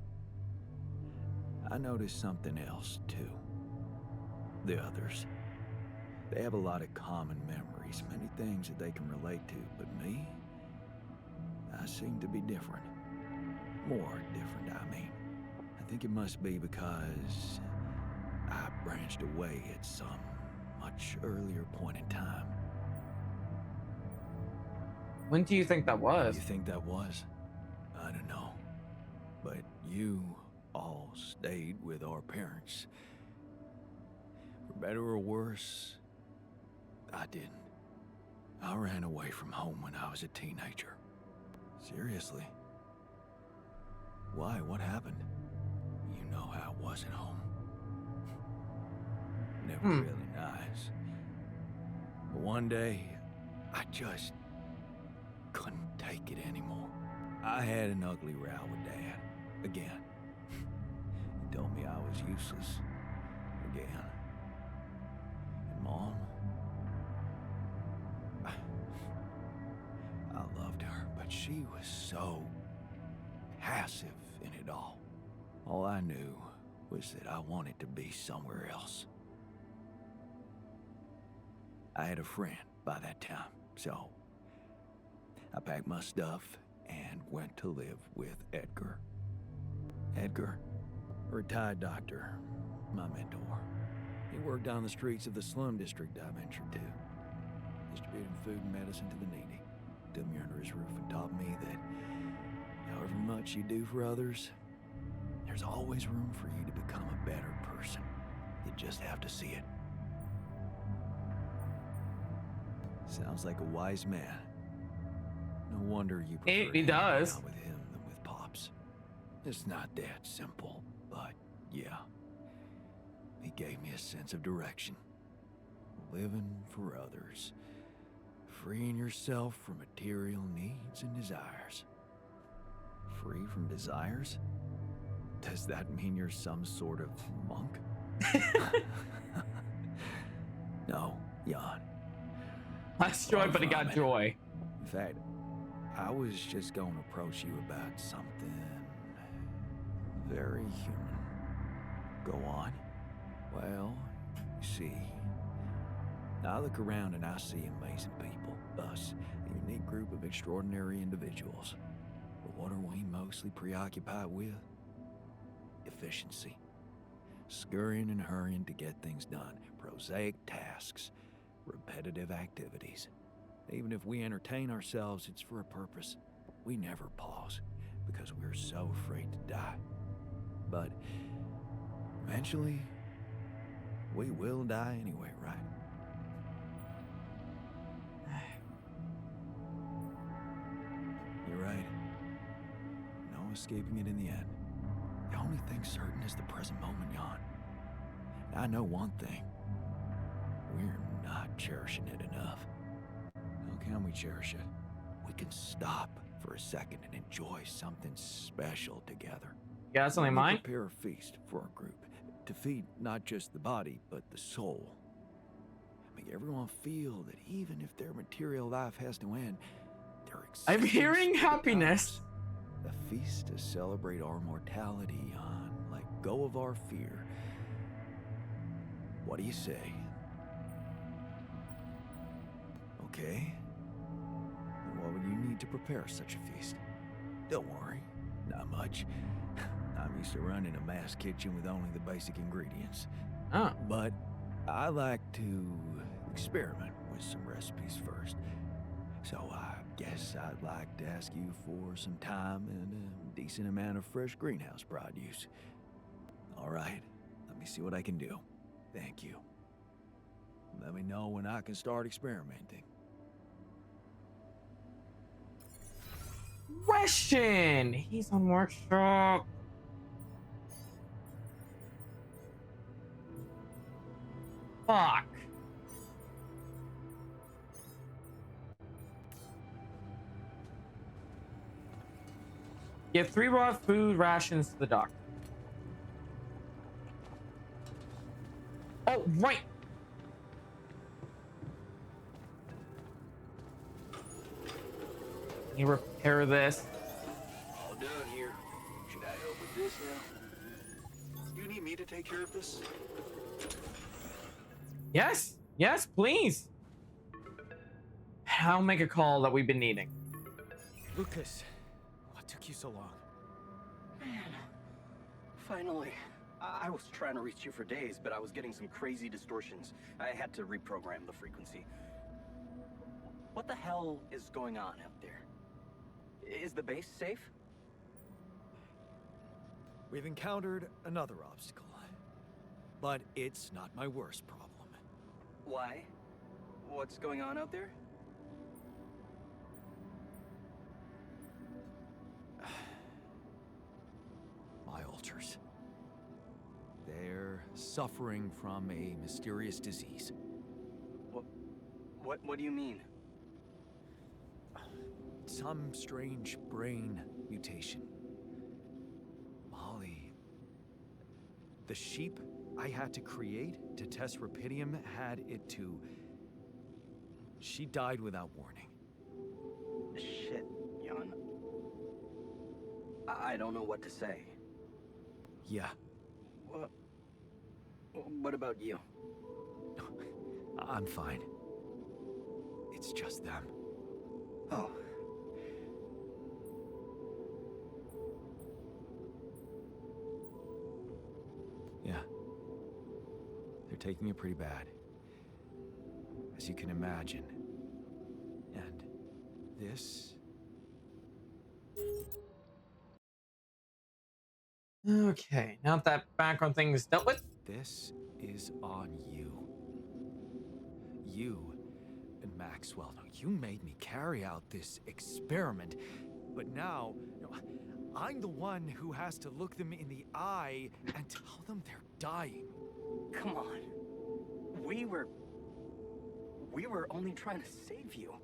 C: I noticed something else, too. The others. They have a lot of common memories, many things that they can relate to, but me? I seem to be different. More different, I mean. I think it must be because I branched away at some much earlier point in time.
A: When do you think that
C: What
A: was?
C: do you think that was? I don't know. But you all stayed with our parents. For better or worse, I didn't. I ran away from home when I was a teenager. Seriously? Why? What happened? You know how it was at home. Never really nice. But one day, I just couldn't take it anymore. I had an ugly row with Dad. Again. He told me I was useless. Again. And Mom? I loved her, but she was so passive in it all. All I knew was that I wanted to be somewhere else. I had a friend by that time, so I packed my stuff and went to live with Edgar. Edgar, a retired doctor, my mentor. He worked on the streets of the slum district I ventured to, distributing food and medicine to the needy. Took me under his roof and taught me that however much you do for others, there's always room for you to become a better person. You just have to see it. Sounds like a wise man. No wonder you prefer
A: He
C: hanging
A: does.
C: out with him than with Pops. It's not that simple, but yeah. He gave me a sense of direction. Living for others. Freeing yourself from material needs and desires. Free from desires? Does that mean you're some sort of monk? No, Jan.
A: Less joy, but he got
C: Vomit.
A: joy.
C: In fact, I was just going to approach you about something very human. Go on. Well, you see, I look around and I see amazing people. Us, a unique group of extraordinary individuals. But what are we mostly preoccupied with? Efficiency. scurrying and hurrying to get things done, prosaic tasks, repetitive activities. Even if we entertain ourselves, it's for a purpose. We never pause, because we're so afraid to die. But eventually, we will die anyway, right? You're right. No escaping it in the end. The only thing certain is the present moment, Jan. I know one thing. We're not cherishing it enough. How can we cherish it? We can stop for a second and enjoy something special together.
A: Yeah, that's only
C: We
A: mine.
C: prepare a feast for our group to feed not just the body, but the soul. Make everyone feel that even if their material life has to end, there
A: I'm
C: exists
A: hearing
C: in
A: happiness.
C: us a feast to celebrate our mortality on, let go of our fear. What do you say? Okay. Then what would you need to prepare such a feast? Don't worry, not much. I'm used to running a mass kitchen with only the basic ingredients.
A: Oh,
C: But I like to experiment with some recipes first. So I guess I'd like to ask you for some time and a decent amount of fresh greenhouse produce. All right, let me see what I can do. Thank you. Let me know when I can start experimenting.
A: question. He's on workshop. Fuck. Give 3 raw food rations to the doctor. Oh, right. Can you repair this?
D: All done here. Should I help with this now? You need me to take care of this?
A: Yes. Yes, please. I'll make a call that we've been needing.
F: Lucas, what took you so long?
B: Man, finally. I was trying to reach you for days, but I was getting some crazy distortions. I had to reprogram the frequency. What the hell is going on out there? Is the base safe?
C: We've encountered another obstacle, but it's not my worst problem.
B: Why? What's going on out there?
C: My altars. They're suffering from a mysterious disease.
B: What do you mean?
C: Some strange brain mutation. Molly. The sheep I had to create to test Rapidium had it too. She died without warning.
B: Shit, Jan. I don't know what to say.
C: Yeah,
B: What about you?
C: I'm fine. It's just them.
B: Oh.
C: Yeah. They're taking it pretty bad. As you can imagine. And this...
A: Okay, now that background thing is dealt with.
C: This is on you. You and Maxwell. Now, you made me carry out this experiment, but now, I'm the one who has to look them in the eye and tell them they're dying.
B: Come on. We were only trying to save you.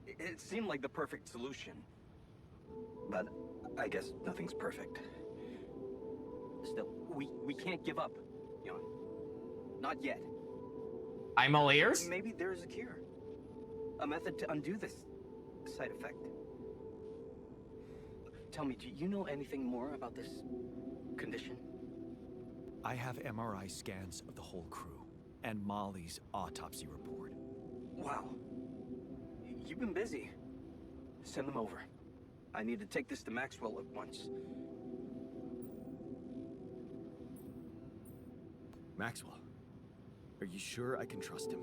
B: It seemed like the perfect solution. But I guess nothing's perfect. Still, we can't give up, Jan. Not yet.
A: I'm all ears.
B: Maybe there's a cure. A method to undo this side effect. Tell me, do you know anything more about this condition?
C: I have MRI scans of the whole crew and Molly's autopsy report.
B: Wow. You've been busy. Send them over. I need to take this to Maxwell at once.
C: Maxwell, are you sure I can trust him?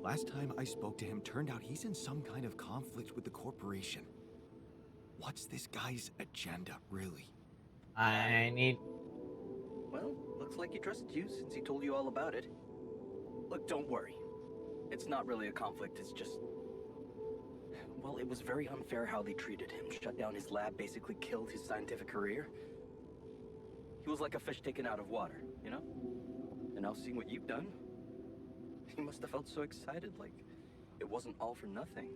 C: Last time I spoke to him, turned out he's in some kind of conflict with the corporation. What's this guy's agenda, really?
A: I need.
B: Well, looks like he trusts you since he told you all about it. Look, don't worry. It's not really a conflict, it's just... Well, it was very unfair how they treated him. Shut down his lab, basically killed his scientific career. He was like a fish taken out of water, you know? And now seeing what you've done, he must have felt so excited, like it wasn't all for nothing.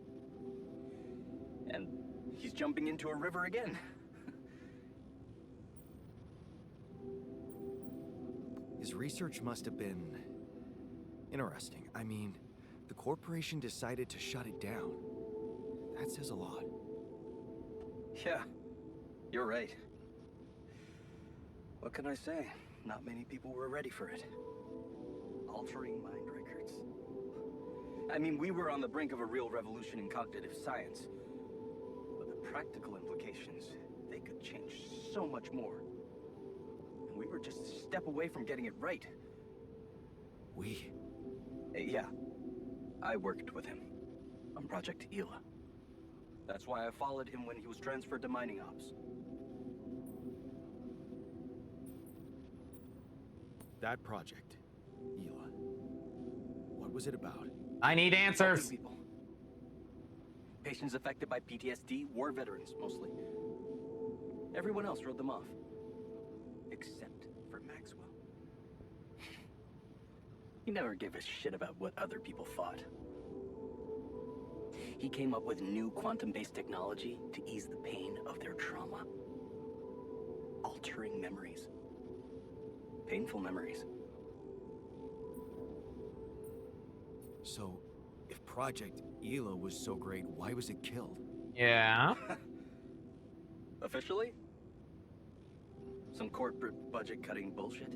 B: And he's jumping into a river again.
C: His research must have been interesting. I mean, the corporation decided to shut it down. That says a lot.
B: Yeah, you're right. What can I say? Not many people were ready for it. Altering mind records. I mean, we were on the brink of a real revolution in cognitive science. But the practical implications, they could change so much more. And we were just a step away from getting it right.
C: We?
B: Yeah. I worked with him on Project Ela. That's why I followed him when he was transferred to mining ops.
C: That project, Ela. What was it about?
A: I need
B: Helping
A: answers.
B: people. Patients affected by PTSD, war veterans mostly. Everyone else wrote them off. Except for Maxwell. He never gave a shit about what other people thought. He came up with new quantum-based technology to ease the pain of their trauma. Altering memories. Painful memories.
C: So, if Project Ela was so great, why was it killed?
A: Yeah.
B: Officially? Some corporate budget-cutting bullshit.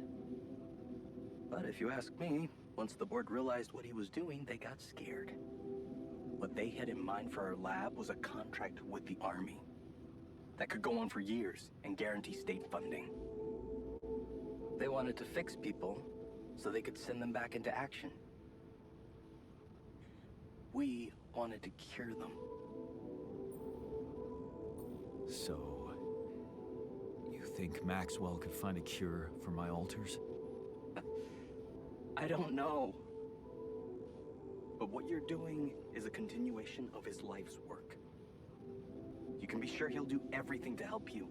B: But if you ask me, once the board realized what he was doing, they got scared. What they had in mind for our lab was a contract with the Army that could go on for years and guarantee state funding. They wanted to fix people so they could send them back into action. We wanted to cure them.
C: So, you think Maxwell could find a cure for my alters?
B: I don't know. But what you're doing is a continuation of his life's work. You can be sure he'll do everything to help you.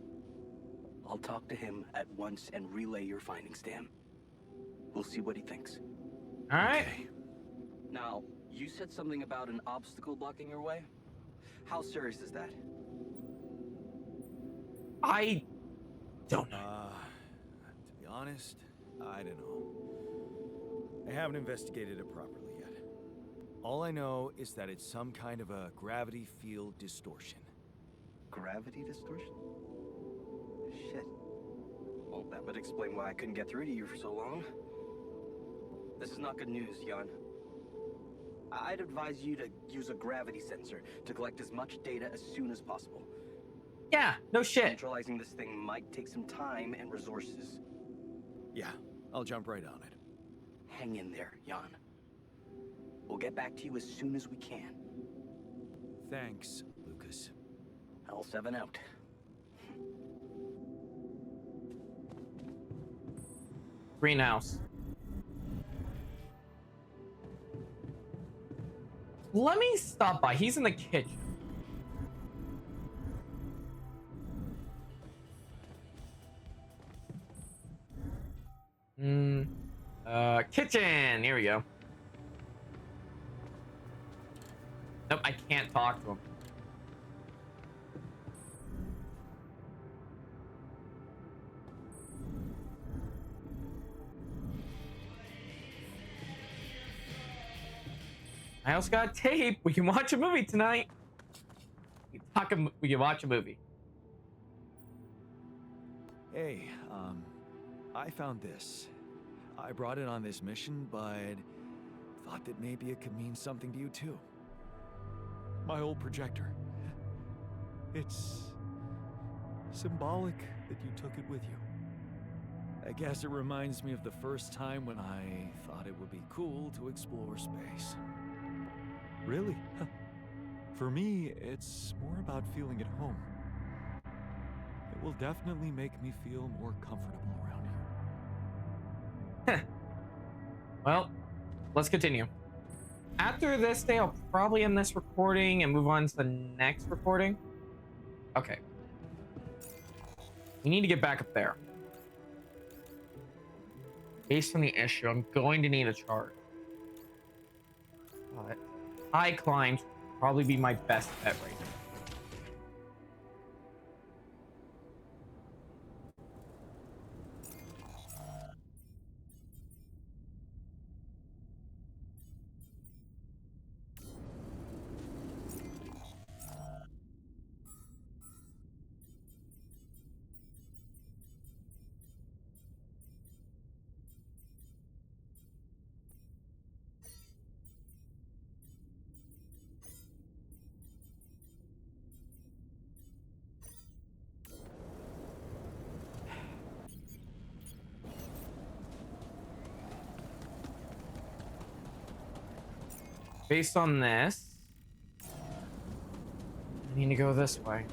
B: I'll talk to him at once and relay your findings to him. We'll see what he thinks.
A: All right.
C: Okay.
B: Now, you said something about an obstacle blocking your way? How serious is that?
A: I don't know.
C: To be honest, I don't know. I haven't investigated it properly yet. All I know is that it's some kind of a gravity field distortion.
B: Gravity distortion? Shit. Well, that would explain why I couldn't get through to you for so long. This is not good news, Jan. I'd advise you to use a gravity sensor to collect as much data as soon as possible.
A: Yeah, no shit.
B: Centralizing this thing might take some time and resources.
C: Yeah, I'll jump right on it.
B: Hang in there, Jan. We'll get back to you as soon as we can.
C: Thanks, Lucas.
B: L7 out.
A: Greenhouse. Let me stop by. He's in the kitchen. Kitchen. Here we go. Nope, I can't talk to him. I also got tape. We can watch a movie tonight. We can watch a movie.
C: Hey, I found this. I brought it on this mission, but thought that maybe it could mean something to you too. My old projector. It's symbolic that you took it with you. I guess it reminds me of the first time when I thought it would be cool to explore space.
G: Really? For me, it's more about feeling at home. It will definitely make me feel more comfortable around here.
A: Well, let's continue. After this day, I'll probably end this recording and move on to the next recording. Okay. We need to get back up there. Based on the issue, I'm going to need a charge. But high climbs would probably be my best bet right now. Based on this, I need to go this way.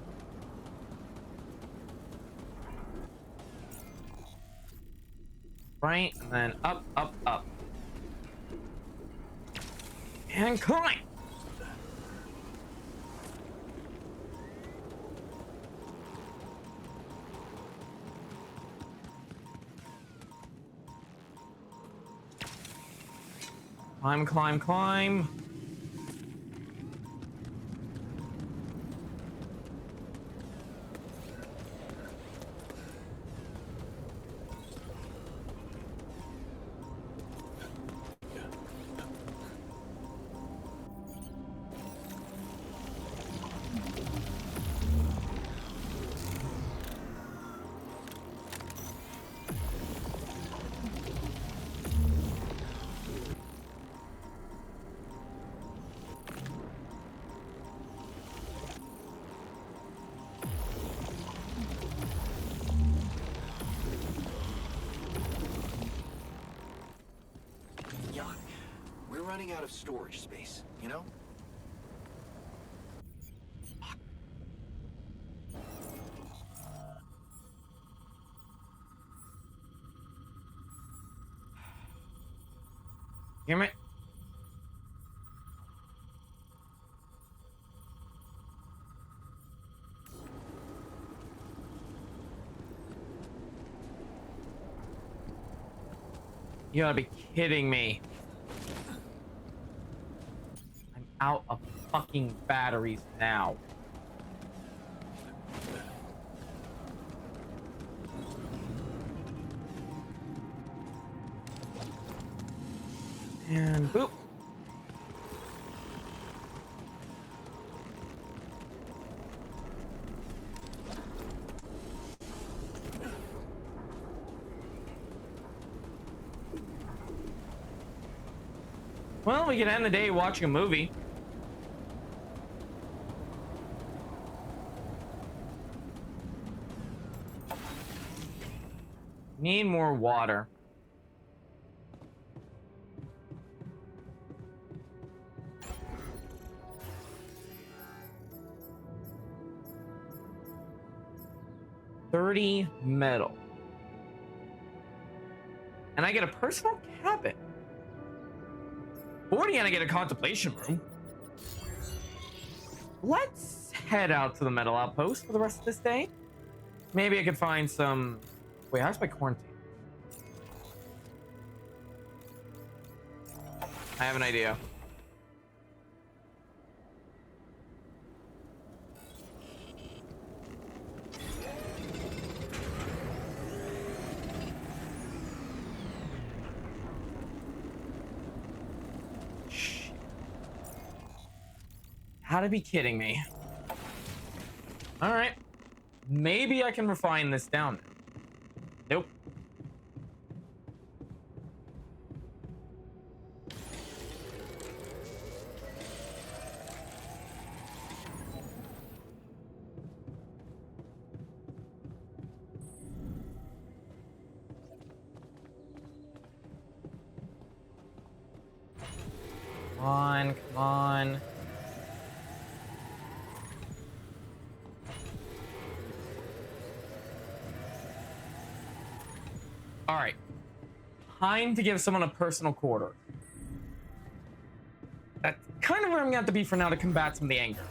A: Right, and then up, up, up. And climb! Climb, climb, climb.
C: Young, we're running out of storage space, you know?
A: Damn it. You gotta be kidding me. I'm out of fucking batteries now. And boop. Well, we can end the day watching a movie. Need more water. $30 metal. And I get a personal cabin. 40 and I get a contemplation room. Let's head out to the metal outpost for the rest of this day. Maybe I could find some... Wait, how's my quarantine? I have an idea. Gotta be kidding me. All right. Maybe I can refine this down. Nope. Come on, come on. All right. Time to give someone a personal quarter. That's kind of where I'm gonna have to be for now to combat some of the anger.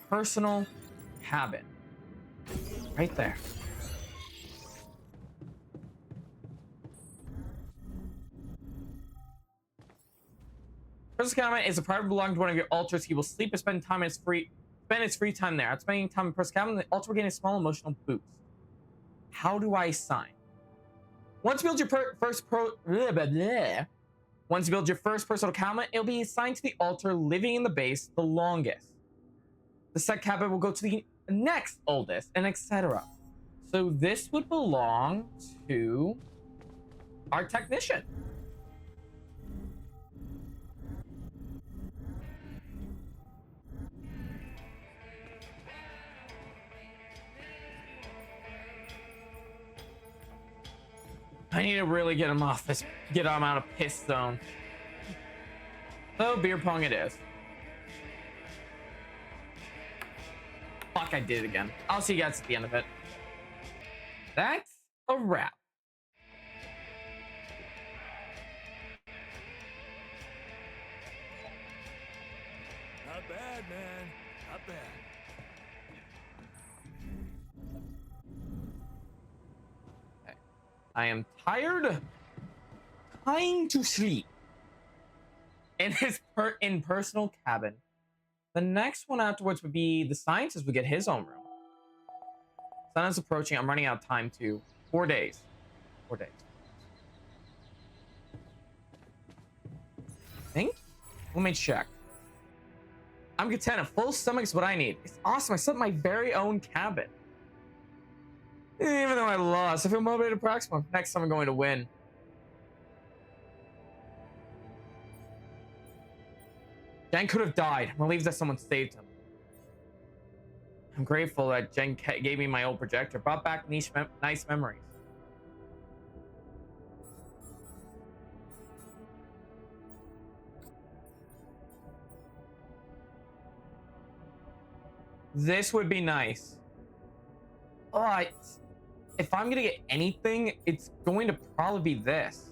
A: Personal cabin. Right there. Personal cabin is a private belonging to one of your altars. He will sleep and spend his free time there. After spending time in personal cabin, the altar will gain a small emotional boost. How do I sign? Once you build your Once you build your first personal cabinet, it'll be assigned to the altar living in the base the longest. The set cabinet will go to the next oldest, and etc. So this would belong to our technician. I need to really get him off this, get him out of piss zone. So beer pong it is. Fuck, I did it again. I'll see you guys at the end of it. That's a wrap.
C: Not bad, man. Not bad.
A: I am tired. Time to sleep. In his personal cabin. The next one afterwards would be the scientist would get his own room. Sun is approaching. I'm running out of time too. 4 days. 4 days. Think? Let me check. I'm content. A full stomach is what I need. It's awesome. I slept in my very own cabin. Even though I lost, I feel motivated to practice more. Next time I'm going to win. Jen could have died. I'm relieved that someone saved him. I'm grateful that Jen gave me my old projector. Brought back nice memories. This would be nice. Oh, if I'm gonna get anything, it's going to probably be this.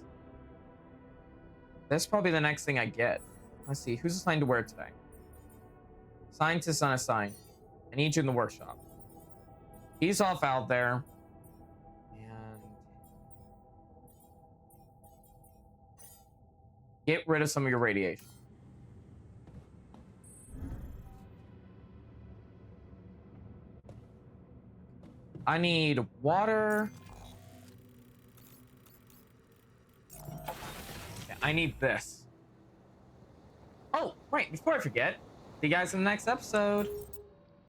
A: That's probably the next thing I get. Let's see, who's assigned to where today? Scientist unassigned. I need you in the workshop. He's off out there. And get rid of some of your radiation. I need water. Okay, I need this. Oh, right, before I forget, see you guys in the next episode.